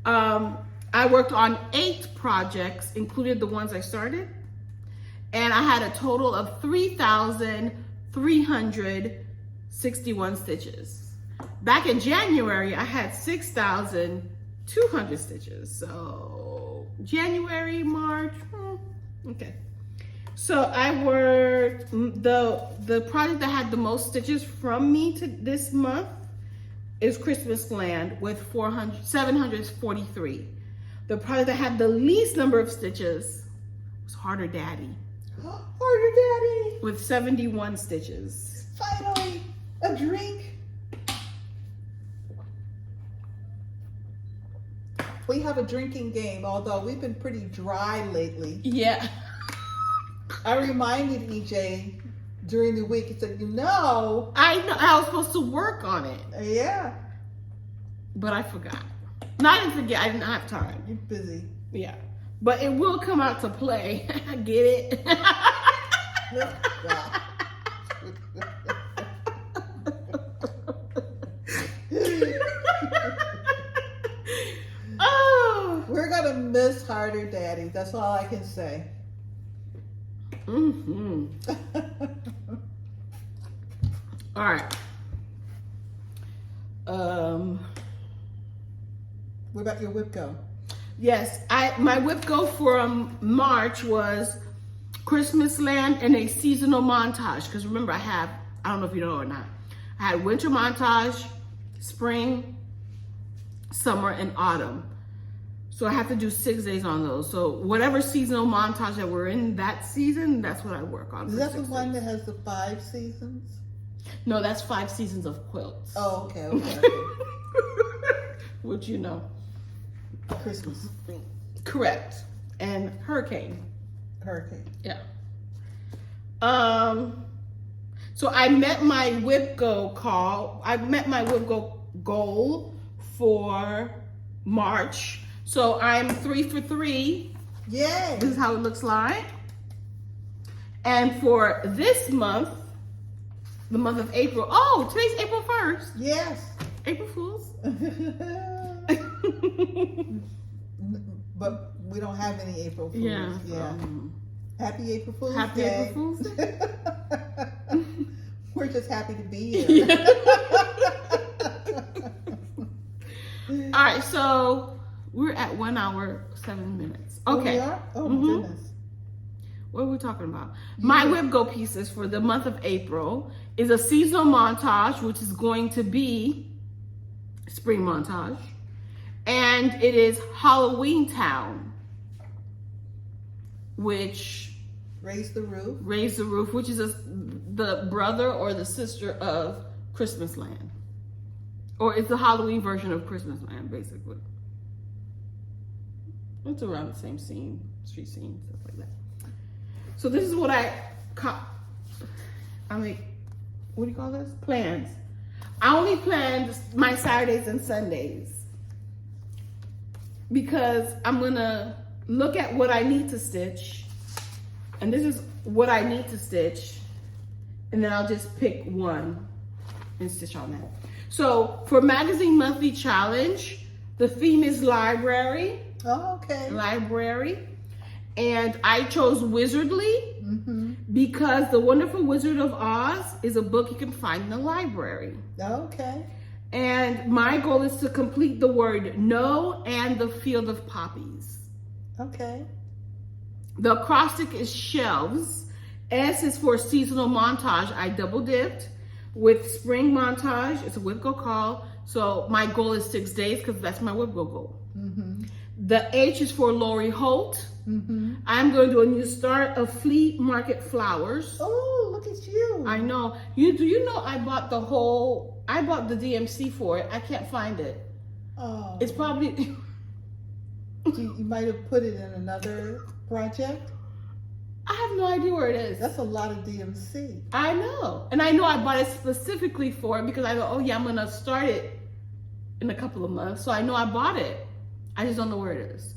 I worked on 8 projects, including the ones I started. And I had a total of 3,361 stitches. Back in January, I had 6,200 stitches. So January, March, okay. So I worked, the project that had the most stitches from me to this month is Christmasland with 743. The project that had the least number of stitches was Harder Daddy. Harder Daddy! With 71 stitches. Finally, a drink. We have a drinking game, although we've been pretty dry lately. Yeah. I reminded EJ during the week, he said, I know I was supposed to work on it. Yeah. But I forgot. No, I didn't forget, I didn't have time. You're busy. Yeah. But it will come out to play. Get it? Oh, we're gonna miss Harder Daddy. That's all I can say. Mm-hmm. All right. What about your whip go? Yes, my whip go for March was Christmasland and a seasonal montage. Because remember, I don't know if you know or not, I had winter montage, spring, summer, and autumn. So I have to do 6 days on those. So whatever seasonal montage that we're in that season, that's what I work on. Is that the one that has the 5 seasons? No, that's 5 seasons of quilts. Oh, okay. Which you know. Christmas. Correct. And hurricane. Yeah. So I met my whip go goal for March. So I'm 3 for 3. Yay! This is how it looks like. And for this month, the month of April. Oh, today's April 1st. Yes. April Fools. But we don't have any April Fools. Yeah. Happy April Fools Happy Day. April Fools Day. We're just happy to be here. Yeah. All right, so we're at 1 hour, 7 minutes. Okay. Oh, we are? Oh, my goodness. What are we talking about? My whip go pieces for the month of April is a seasonal montage, which is going to be spring montage. And it is Halloween Town, which Raise the Roof, which is the brother or the sister of Christmasland. Or it's the Halloween version of Christmasland, basically. It's around the same scene, street scene, stuff like that. So this is what I mean, what do you call this? Plans. I only planned my Saturdays and Sundays because I'm gonna look at what I need to stitch, and this is what I need to stitch, and then I'll just pick one and stitch on that. So for Magazine Monthly Challenge, the theme is library. Oh, okay. Library. And I chose Wizardly because The Wonderful Wizard of Oz is a book you can find in the library. Okay. And my goal is to complete the word no and the field of poppies. Okay. The acrostic is shelves. S is for seasonal montage. I double dipped with spring montage. It's a whip go call. So my goal is 6 days because that's my whip go goal. The H is for Lori Holt. I'm going to do a new start of Flea Market Flowers. Oh, look at you. I know. Do you know I bought the DMC for it. I can't find it. Oh. It's probably... You might have put it in another project. I have no idea where it is. That's a lot of DMC. I know. And I know I bought it specifically for it because I go, oh yeah, I'm going to start it in a couple of months. So I know I bought it. I just don't know where it is.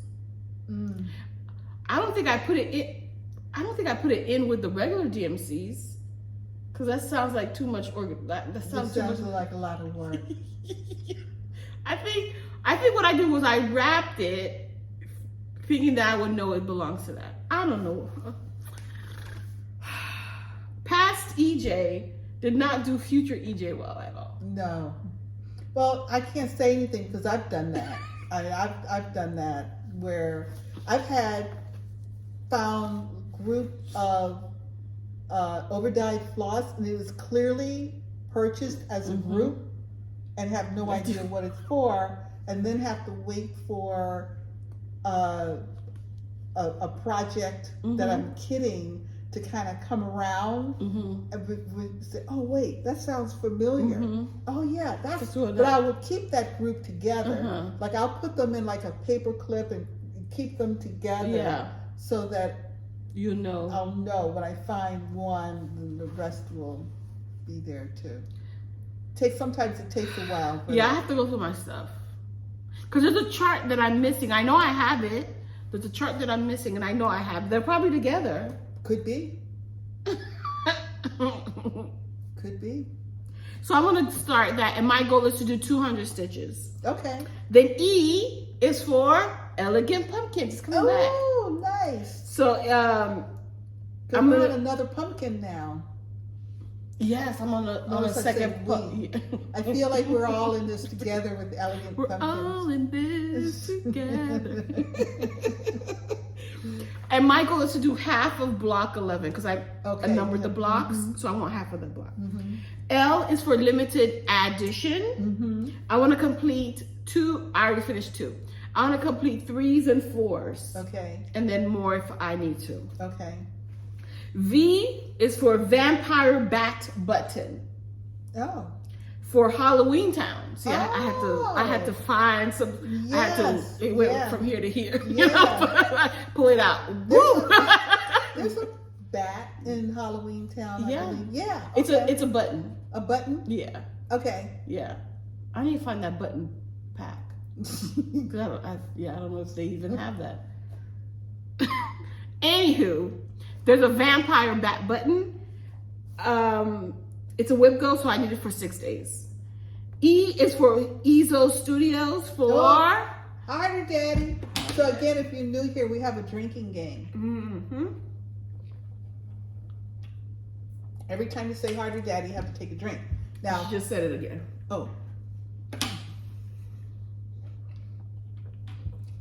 I don't think I put it in. I don't think I put it in with the regular DMCs because that sounds like too much. That sounds like a lot of work. I think what I did was I wrapped it, thinking that I would know it belongs to that. I don't know. Past EJ did not do future EJ well at all. No. Well, I can't say anything because I've done that. I've done that where I've found a group of overdyed floss, and it was clearly purchased as a group, and have no idea what it's for, and then have to wait for a project that I'm kidding to kind of come around and we say, oh wait, that sounds familiar. Oh yeah, that's but I would keep that group together. Like I'll put them in like a paper clip and keep them together so that I'll know when I find one, then the rest will be there too. Sometimes it takes a while. I have to go through my stuff. Because there's a chart that I'm missing. I know I have it. There's a chart that I'm missing, and I know I have. They're probably together. Could be. Could be. So I'm going to start that, and my goal is to do 200 stitches. Okay. Then E is for Elegant Pumpkins. It's coming back. Oh, nice. So I'm on another pumpkin now. Yes, I'm on a second pumpkin. I feel like we're all in this together with Elegant Pumpkins. We're all in this together. And my goal is to do half of block 11 because I numbered the blocks, so I want half of the block. L is for limited addition. I want to complete 2. I already finished 2. I want to complete 3s and 4s. Okay. And then more if I need to. Okay. V is for Vampire Bat Button. Oh. For Halloween Town. See, I had to find some. Yes. I had to. It went from here to here. Yeah. You know, pull it out. There's a bat in Halloween Town. I believe. Yeah. Okay. It's a button. A button. Yeah. Okay. Yeah. I need to find that button pack. I don't know if they even have that. Anywho, there's a Vampire Bat Button. It's a whip go, so I need it for 6 days. E is for Ezo Studios for Harder Daddy. So again, if you're new here, we have a drinking game. Every time you say Harder Daddy, you have to take a drink. Now, I just said it again. Oh.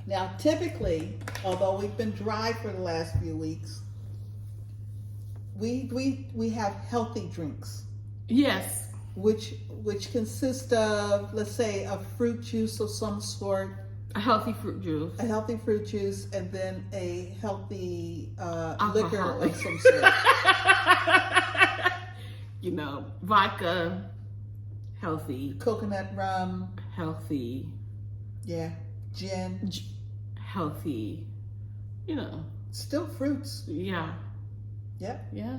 Now, typically, although we've been dry for the last few weeks, we have healthy drinks. Yes. Which consist of, let's say, a fruit juice of some sort. A healthy fruit juice. A healthy fruit juice, and then a healthy liquor of some sort. Vodka, healthy. Coconut rum. Healthy. Yeah. Gin. Healthy. Still fruits. Yeah. Yep. Yeah.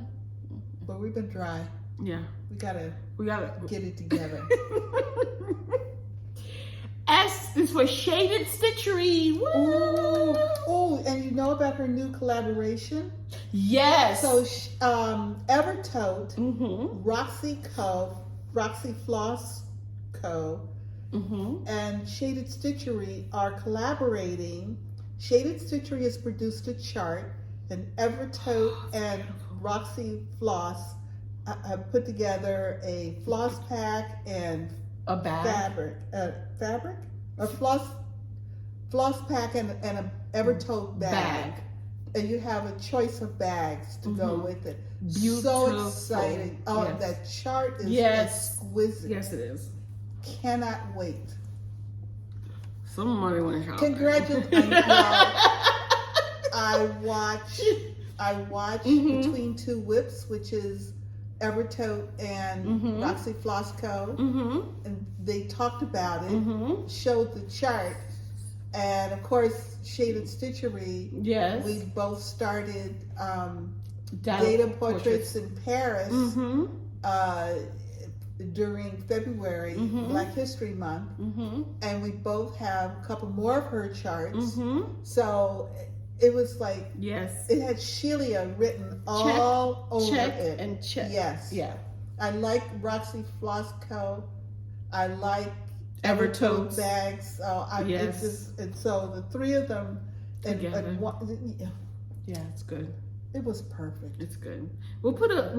But we've been dry. Yeah. We gotta get it together. S is for Shaded Stitchery. Woo! Oh, and you know about her new collaboration? Yes. So Evertote, Roxy Floss Co. And Shaded Stitchery are collaborating. Shaded Stitchery has produced a chart, and Evertote and Roxy Floss have put together a floss pack and a bag. A floss pack and an Evertote bag. And you have a choice of bags to go with it. Beautiful. So exciting. Oh, yes. That chart is exquisite. Yes, it is. Cannot wait. Somebody want to shop. Congratulations. I watched Between Two Whips, which is Evertote and Roxy Floss Co. And they talked about it, showed the chart, and of course Shaded Stitchery. Yes. We both started data portraits in Paris during February, Black History Month, and we both have a couple more of her charts. So it was like, it had Shelia written all over it. And check. Yes. Yeah. I like Roxy Floss Co. I like Evertote bags. And so the three of them together. Yeah, it's good. It was perfect. It's good. We'll put a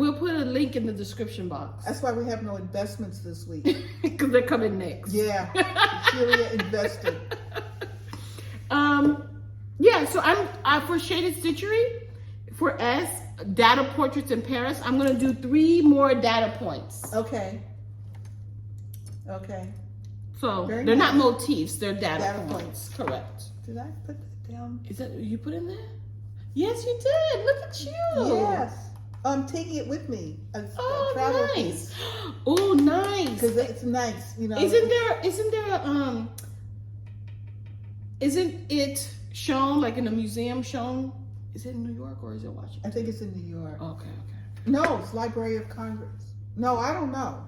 link in the description box. That's why we have no investments this week. Because they're coming next. Yeah. Shelia invested. Yeah, so I'm for Shaded Stitchery, for S, data portraits in Paris, I'm gonna do 3 more data points. Okay. Okay. So Very they're nice. not motifs, they're data points. Correct. Did I put that down? Is that you put in there? Yes, you did. Look at you. Yes. I'm taking it with me. A travel piece. Oh, nice. Because it's nice, you know. Isn't it shown like in a museum shown? Is it in New York or is it Washington? I think it's in New York. Okay. No, it's Library of Congress. No, I don't know.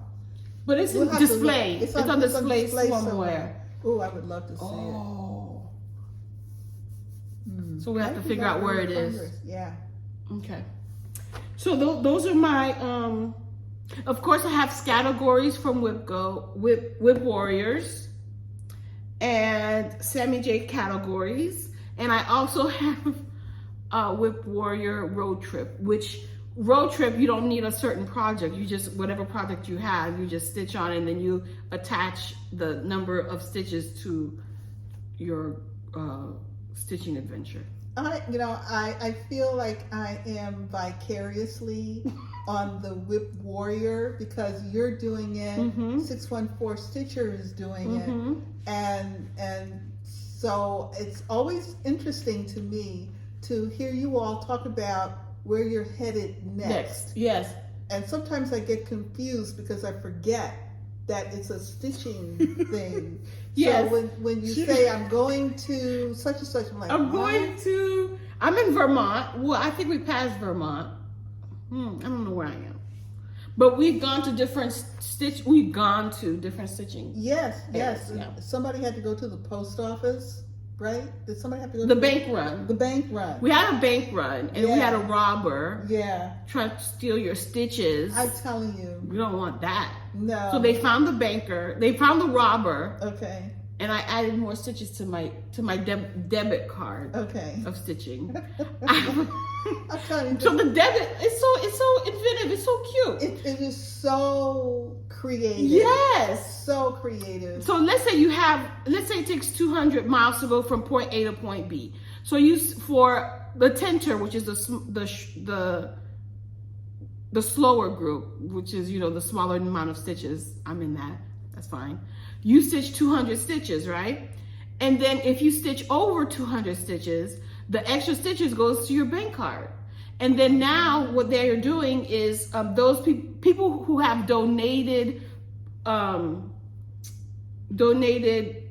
But it's We'll display. It's on display somewhere. somewhere. Oh, I would love to see it. So we have to figure out where it is. Yeah. Okay. So those are my, of course I have categories from Whip Warriors and Sammy J categories. And I also have Whip Warrior Road Trip, which road trip, you don't need a certain project. You just, whatever project you have, you just stitch on and then you attach the number of stitches to your stitching adventure. I feel like I am vicariously on the Whip Warrior because you're doing it, 614 Stitcher is doing it, and so it's always interesting to me to hear you all talk about where you're headed next. Yes. And sometimes I get confused because I forget that it's a stitching thing. Yes. So when you say I'm going to such and such, I'm like, I'm in Vermont. Well, I think we passed Vermont. I don't know where I am. But we've gone to different stitching. Yes. Yeah. Somebody had to go to the post office, right? Did somebody have to go The to bank run. The bank run. We had a bank run and we had a robber try to steal your stitches. I'm telling you. We don't want that. No. So they found the banker, they found the robber. Okay. And I added more stitches to my debit card of stitching. I'm telling you. So the debit it's so inventive, it's so cute. It is so creative. Yes. So creative. So let's say it takes 200 miles to go from point A to point B. So for the tenter, which is the slower group, which is, the smaller amount of stitches, I'm in that, that's fine. You stitch 200 stitches, right? And then if you stitch over 200 stitches, the extra stitches goes to your bank card. And then now what they are doing is those people who have donated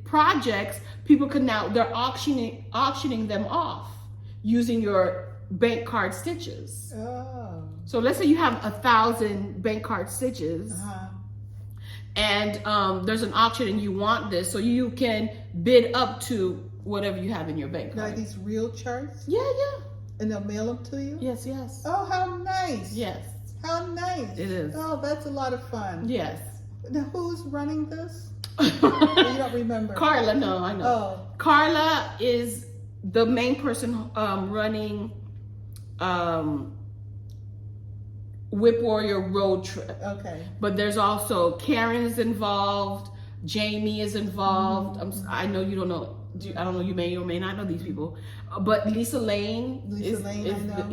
projects, people can now, they're auctioning them off using your bank card stitches. Oh. So let's say you have 1,000 bank card stitches. And there's an auction and you want this, so you can bid up to whatever you have in your bank card. Now, are these real charts? Yeah. And they'll mail them to you? Yes. Oh, how nice. Yes. How nice. It is. Oh, that's a lot of fun. Yes. Now, who's running this? You don't remember. Carla, no, I know. Oh. Carla is the main person running Whip Warrior Road Trip. Okay. But there's also Karen is involved, Jamie is involved. I know you don't know. I don't know. You may or may not know these people, but Lisa Lane is I know.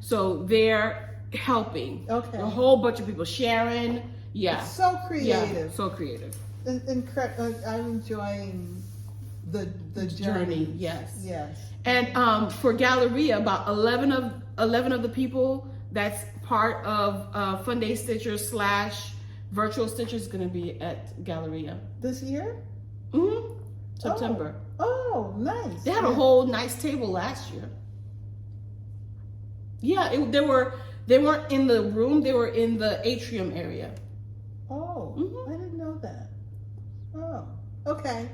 So they're helping. Okay. A whole bunch of people. Sharon. Yeah. It's so creative. Yeah, so creative. I'm enjoying the journey. Yes. Yes. And for Galleria, about 11 of the people that's part of Fun Day Stitchers / Virtual Stitchers going to be at Galleria. This year? September. Oh, nice. They had a whole nice table last year. Yeah, they weren't in the room, they were in the atrium area. Oh, I didn't know that. Oh, okay.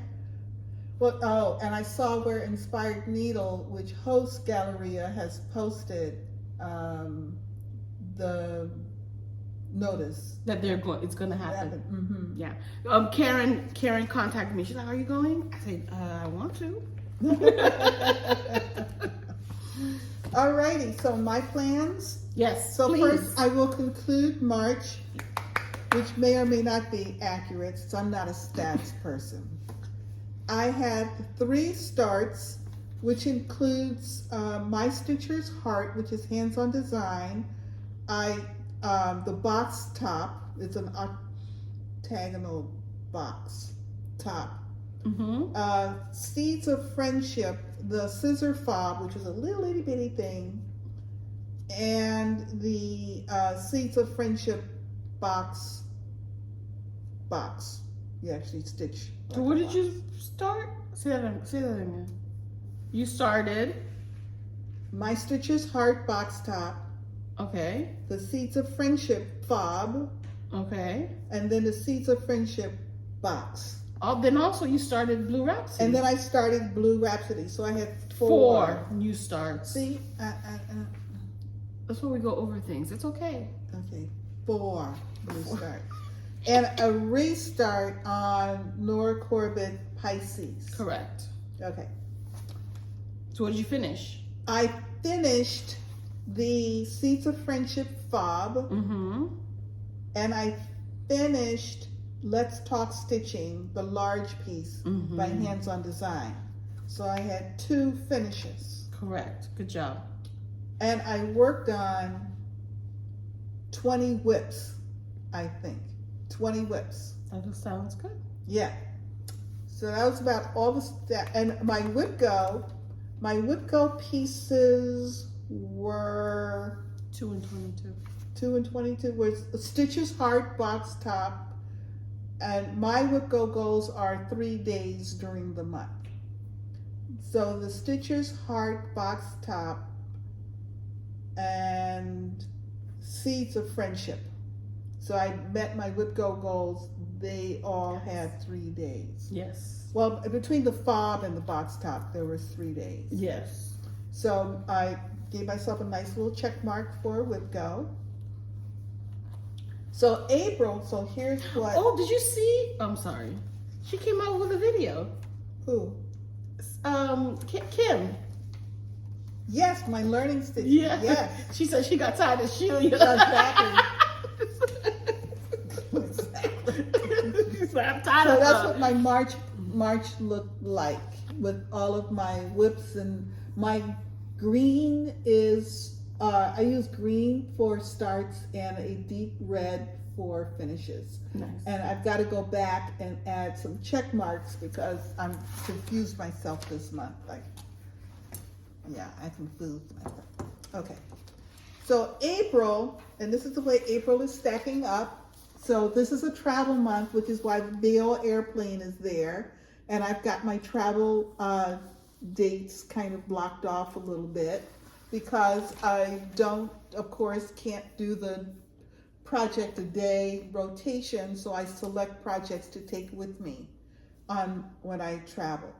Well, and I saw where Inspired Needle, which hosts Galleria, has posted the notice that it's going to happen. Yeah. Karen contacted me. She's like, "Are you going?" I said, "I want to." Alrighty, so my plans. Yes, So please. first, I will conclude March, which may or may not be accurate, so I'm not a stats person. I had 3 starts, which includes My Stitcher's Heart, which is hands-on design. The box top, it's an octagonal box top. Seeds of Friendship, the scissor fob, which is a little itty bitty thing, and the Seeds of Friendship box. You actually stitch. So where did you start? Say that again. You started My Stitcher's Heart box top. Okay. The Seeds of Friendship fob. Okay. And then the Seeds of Friendship box. Oh, then also you started Blue Rhapsody. And then I started Blue Rhapsody. So I had 4 new starts. See? That's where we go over things. It's okay. Okay. 4 new starts. And a restart on Nora Corbett Pisces. Correct. Okay. So what did you finish? I finished the Seeds of Friendship fob. And I finished Let's Talk Stitching, the large piece by Hands on Design. So I had 2 finishes. Correct. Good job. And I worked on 20 whips, I think. 20 whips. That sounds good. Yeah. So that was about all the stuff. And my whip go pieces were 2 and 22. 2 and 22 was Stitcher's Heart box top, and my whip go goals are 3 days during the month. So the Stitcher's Heart box top and Seeds of Friendship. So I met my whip go goals. They all had 3 days. Yes. Well, between the fob and the box top, there was 3 days. Yes. So I gave myself a nice little check mark for whip go. So April, so here's what. Oh, did you see? I'm sorry. She came out with a video. Who? Kim. Yes, my learning stitch. Yeah. Yes. She said she got tired of Shelia. Exactly. She said, I'm tired So of that's her. what my March looked like with all of my whips, and my green is I use green for starts and a deep red for finishes. Nice. And I've got to go back and add some check marks because I'm confused myself this month. I confused myself. Okay. So April, and this is the way April is stacking up. So this is a travel month, which is why the big old airplane is there. And I've got my travel dates kind of blocked off a little bit because I can't do the project a day rotation. So I select projects to take with me when I travel.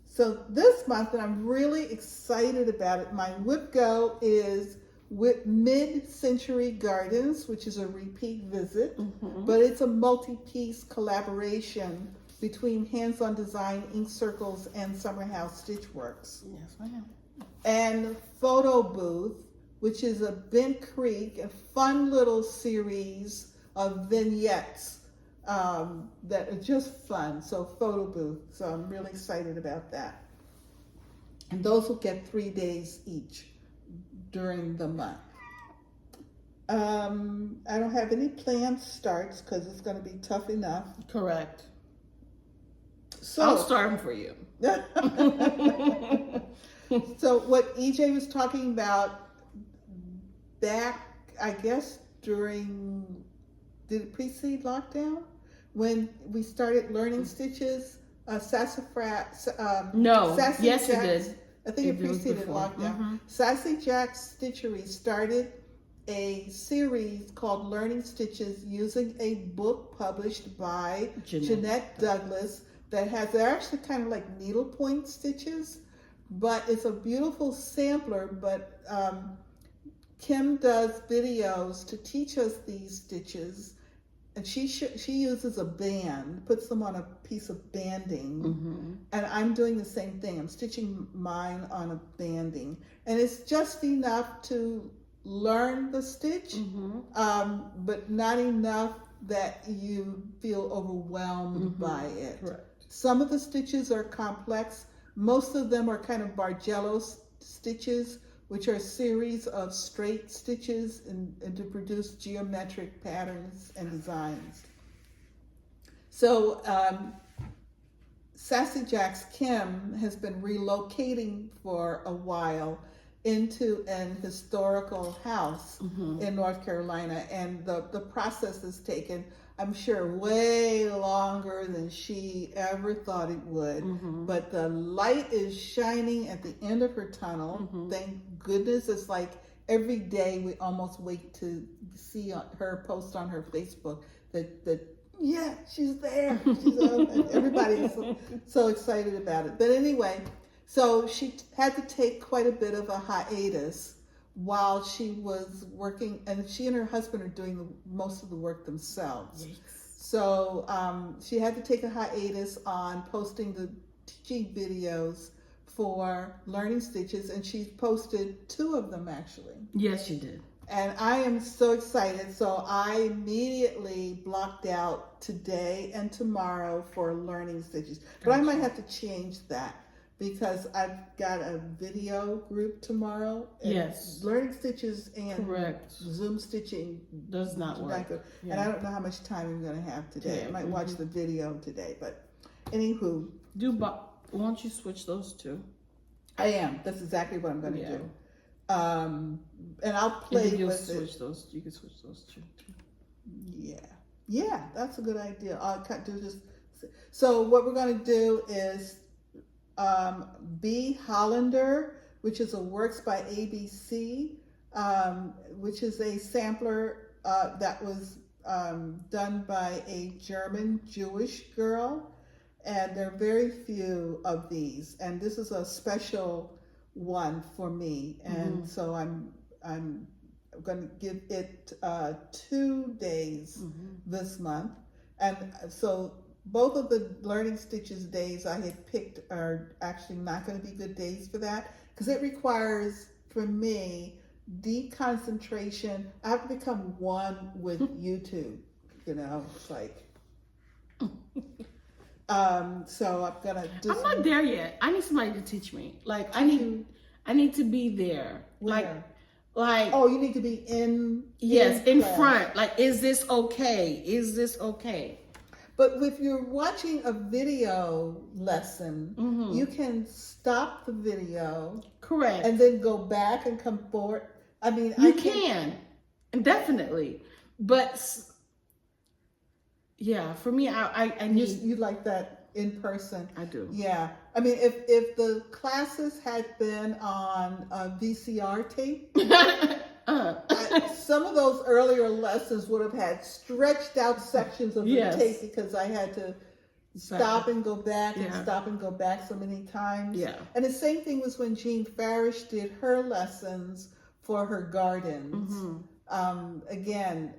So this month, and I'm really excited about it, my whip go is with Mid-Century Gardens, which is a repeat visit, but it's a multi-piece collaboration between Hands on Design, Ink Circles, and Summer House Stitchworks. Yes, ma'am. And Photo Booth, which is a Bent Creek, a fun little series of vignettes that are just fun. So Photo Booth. So I'm really excited about that. And those will get 3 days each during the month. I don't have any planned starts because it's going to be tough enough. Correct. So I'll start them for you. So what EJ was talking about back, I guess, did it precede lockdown? When we started learning stitches, Sassafras, No, Sassy yes it Jack's- did. I think it was preceded before. lockdown. Sassy Jack's Stitchery started a series called Learning Stitches using a book published by Jeanette Douglas that has, they're actually kind of like needlepoint stitches, but it's a beautiful sampler. But Kim does videos to teach us these stitches, and she uses a band, puts them on a piece of banding, and I'm doing the same thing. I'm stitching mine on a banding, and it's just enough to learn the stitch, but not enough that you feel overwhelmed by it. Correct. Some of the stitches are complex. Most of them are kind of Bargello stitches, which are a series of straight stitches and to produce geometric patterns and designs. So Sassy Jack's Kim has been relocating for a while into an historical house in North Carolina, and the process has taken, I'm sure, way longer than she ever thought it would. But the light is shining at the end of her tunnel. Thank goodness. It's like every day we almost wait to see her post on her Facebook that yeah, she's there. She's everybody is so excited about it. But anyway, so she had to take quite a bit of a hiatus while she was working, and she and her husband are doing most of the work themselves. So she had to take a hiatus on posting the teaching videos for learning stitches, and she posted 2 of them actually. Yes, she did. And I am so excited. So I immediately blocked out today and tomorrow for learning stitches. But I might have to change that, because I've got a video group tomorrow. Yes. Learning stitches and correct. Zoom stitching does not work. Yeah. And I don't know how much time I'm going to have today. I might watch the video today. But anywho. Why don't you switch those 2? I am. That's exactly what I'm going to do. And I'll play with switch those. You can switch those 2. Yeah, that's a good idea. I'll do this. So what we're going to do is B. Hollander, which is a Works by ABC, which is a sampler that was done by a German Jewish girl, and there are very few of these, and this is a special one for me, and so I'm going to give it 2 days this month, and so both of the learning stitches days I had picked are actually not going to be good days for that, because it requires, for me, deep concentration. I have to become one with YouTube, it's like so I'm gonna do I'm not there yet. I need somebody to teach me. Like I need to be there. Where? Like oh, you need to be in in front. Like, is this okay? Is this okay? But if you're watching a video lesson, you can stop the video. Correct. And then go back and come forward. I mean, you can, definitely. But yeah, for me, I need. You like that in person. I do. Yeah. I mean, if the classes had been on VCR tape, some of those earlier lessons would have had stretched out sections of the tape, because I had to stop and go back and stop and go back so many times. Yeah. And the same thing was when Jean Farish did her lessons for her gardens. Again,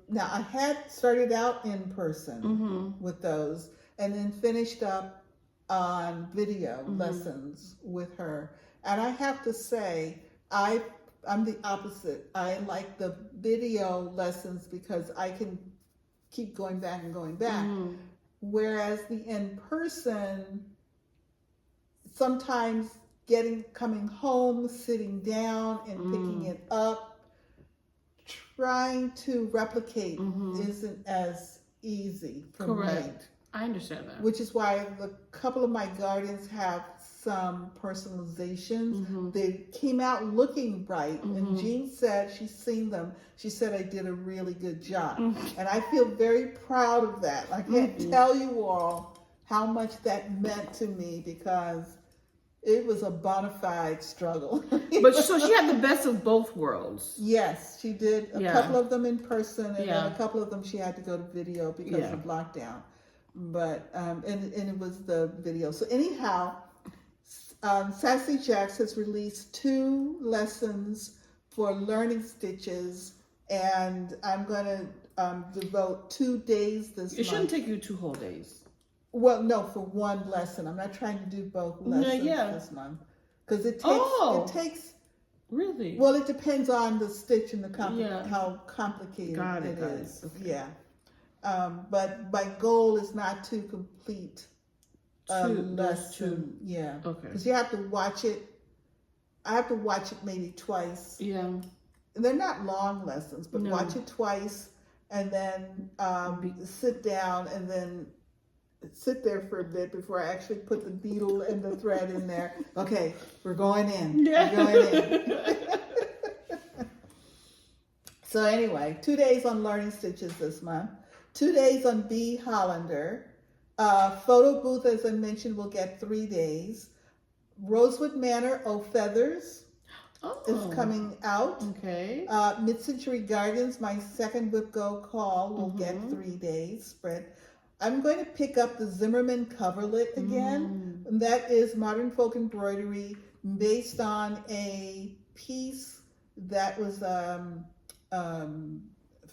now I had started out in person with those, and then finished up on video lessons with her. And I have to say, I'm the opposite. I like the video lessons because I can keep going back and going back. Whereas the in-person, sometimes coming home, sitting down and picking it up, trying to replicate isn't as easy for me. I understand that. Which is why a couple of my gardens have some personalizations. They came out looking bright, and Jean said she's seen them. She said I did a really good job, and I feel very proud of that. I can't tell you all how much that meant to me, because it was a bona fide struggle. But so she had the best of both worlds. Yes, she did a couple of them in person, and then a couple of them she had to go to video because of lockdown. But and it was the video. So anyhow, Sassy Jacks has released 2 lessons for learning stitches, and I'm going to devote 2 days this month. It shouldn't take you 2 whole days. Well, no, for one lesson. I'm not trying to do both lessons this month. Because it takes... Really? Well, it depends on the stitch and how complicated it is. Okay. Yeah. But my goal is not to complete a lesson. Yeah. Okay. Because you have to watch it. I have to watch it maybe twice. Yeah. They're not long lessons, but watch it twice and then sit down and then sit there for a bit before I actually put the needle and the thread in there. Okay, we're going in. Yeah. We're going in. So anyway, 2 days on learning stitches this month. 2 days on Bee Hollander. Photo booth, as I mentioned, will get 3 days. Rosewood Manor, O Feathers is coming out. Okay. Mid-Century Gardens, my second Whip Go call, will get 3 days spread. I'm going to pick up the Zimmerman coverlet again. And that is modern folk embroidery based on a piece that was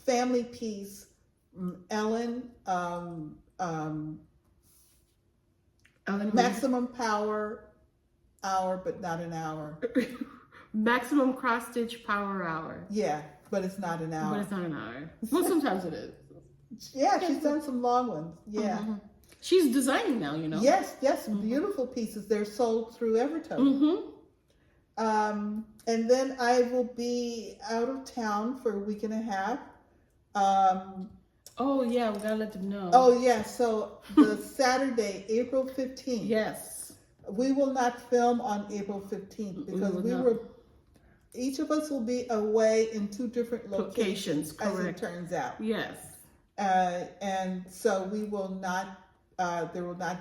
family piece. Ellen, maximum power hour, but not an hour. Maximum cross stitch power hour. Yeah, but it's not an hour. But it's not an hour. Well, sometimes it is. Yeah, she's done some long ones. Yeah. She's designing now, you know. Yes, beautiful pieces. They're sold through Evertone. And then I will be out of town for a week and a half. Oh yeah, we gotta let them know. Oh yeah, so the Saturday, April 15th. Yes. We will not film on April 15th because each of us will be away in 2 different locations, correct. As it turns out. Yes. And so we will not,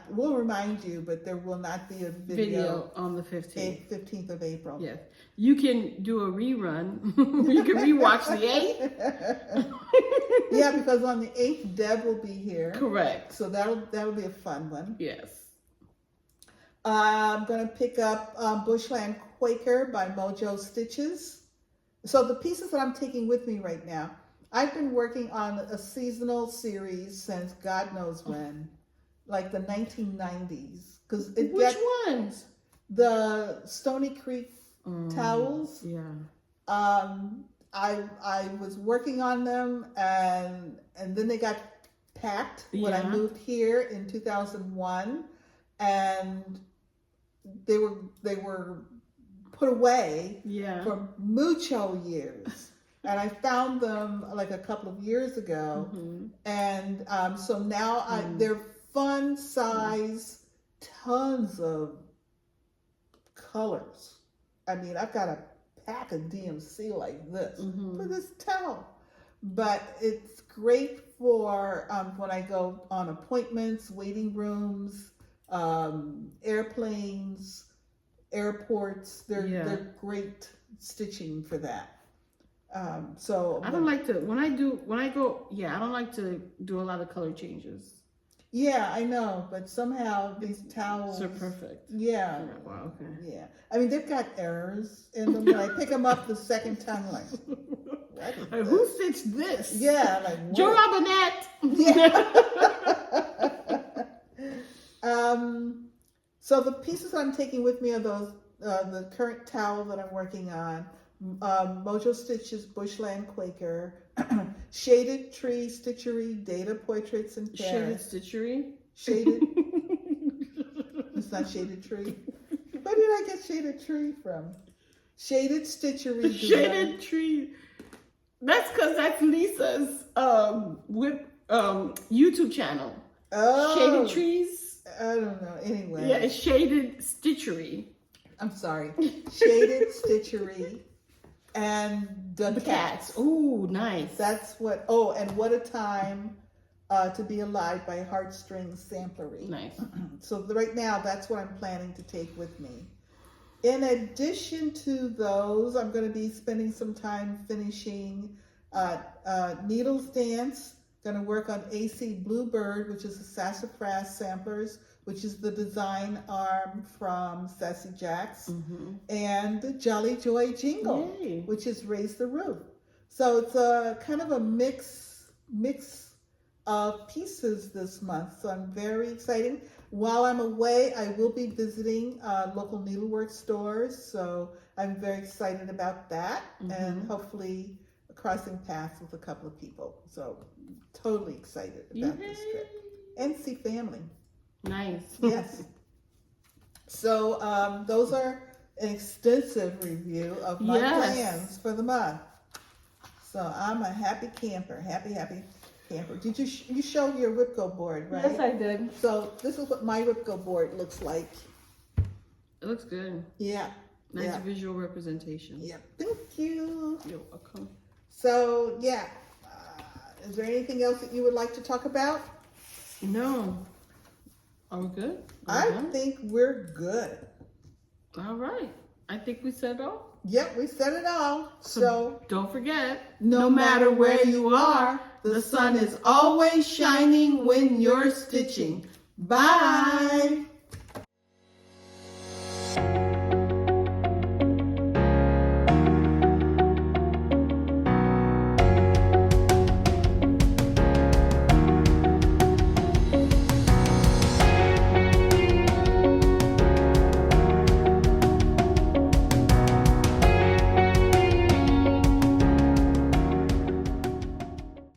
we'll remind you, but there will not be a video on the 15th. 15th of April. Yes. You can do a rerun. You can rewatch the 8th. Yeah, because on the 8th, Deb will be here. Correct. So that'll be a fun one. Yes. I'm going to pick up Bushland Quaker by Mojo Stitches. So the pieces that I'm taking with me right now, I've been working on a seasonal series since God knows when, like the 1990s. Which ones? The Stony Creek towels. Yeah. I was working on them and then they got packed when I moved here in 2001, and they were put away for mucho years. And I found them like a couple of years ago. And so now they're fun size, tons of colors. I mean, I've got a pack of DMC like this for this towel. But it's great for when I go on appointments, waiting rooms, airplanes, airports. They're great stitching for that. So I don't like to I don't like to do a lot of color changes. Yeah, I know, but somehow these towels are perfect. Yeah. Wow, okay. Yeah. I mean, they've got errors in them. When I pick them up the second time, like, what is this? Who stitched this? Yeah, like what? Joe Robinette. Yeah. So the pieces I'm taking with me are those the current towel that I'm working on. Mojo Stitches Bushland Quaker, Shaded Tree Stitchery Data Portraits in Paris. Shaded Stitchery? Shaded. It's not Shaded Tree. Where did I get Shaded Tree from? Shaded Stitchery. Shaded Tree. That's because that's Lisa's YouTube channel. Oh. Shaded Trees. I don't know. Anyway. Yeah, it's Shaded Stitchery. I'm sorry. Shaded Stitchery. And the Cats. Ooh, nice. That's what. Oh, and What a Time to Be Alive by Heartstrings Samplery. Nice. So right now, that's what I'm planning to take with me. In addition to those, I'm going to be spending some time finishing Needles Dance. Going to work on AC Bluebird, which is a Sassafras Samplers, which is the design arm from Sassy Jacks, and Jolly Joy Jingle, which is Raise the Roof. So it's a kind of a mix mix of pieces this month, so I'm very excited. While I'm away, I will be visiting local needlework stores, so I'm very excited about that, and hopefully crossing paths with a couple of people. So totally excited about this trip. And see family. Nice. Yes. So those are an extensive review of my plans for the month. So I'm a happy camper, happy camper. Did you show your Whipco board, right? Yes, I did. So this is what my Whipco board looks like. It looks good. Yeah. Nice visual representation. Yeah. Thank you. You're welcome. So yeah, is there anything else that you would like to talk about? No. Are we good? I think we're good. All right. I think we said it all. Yep, we said it all. So don't forget, no matter where you are, the sun is always shining when you're stitching. Bye.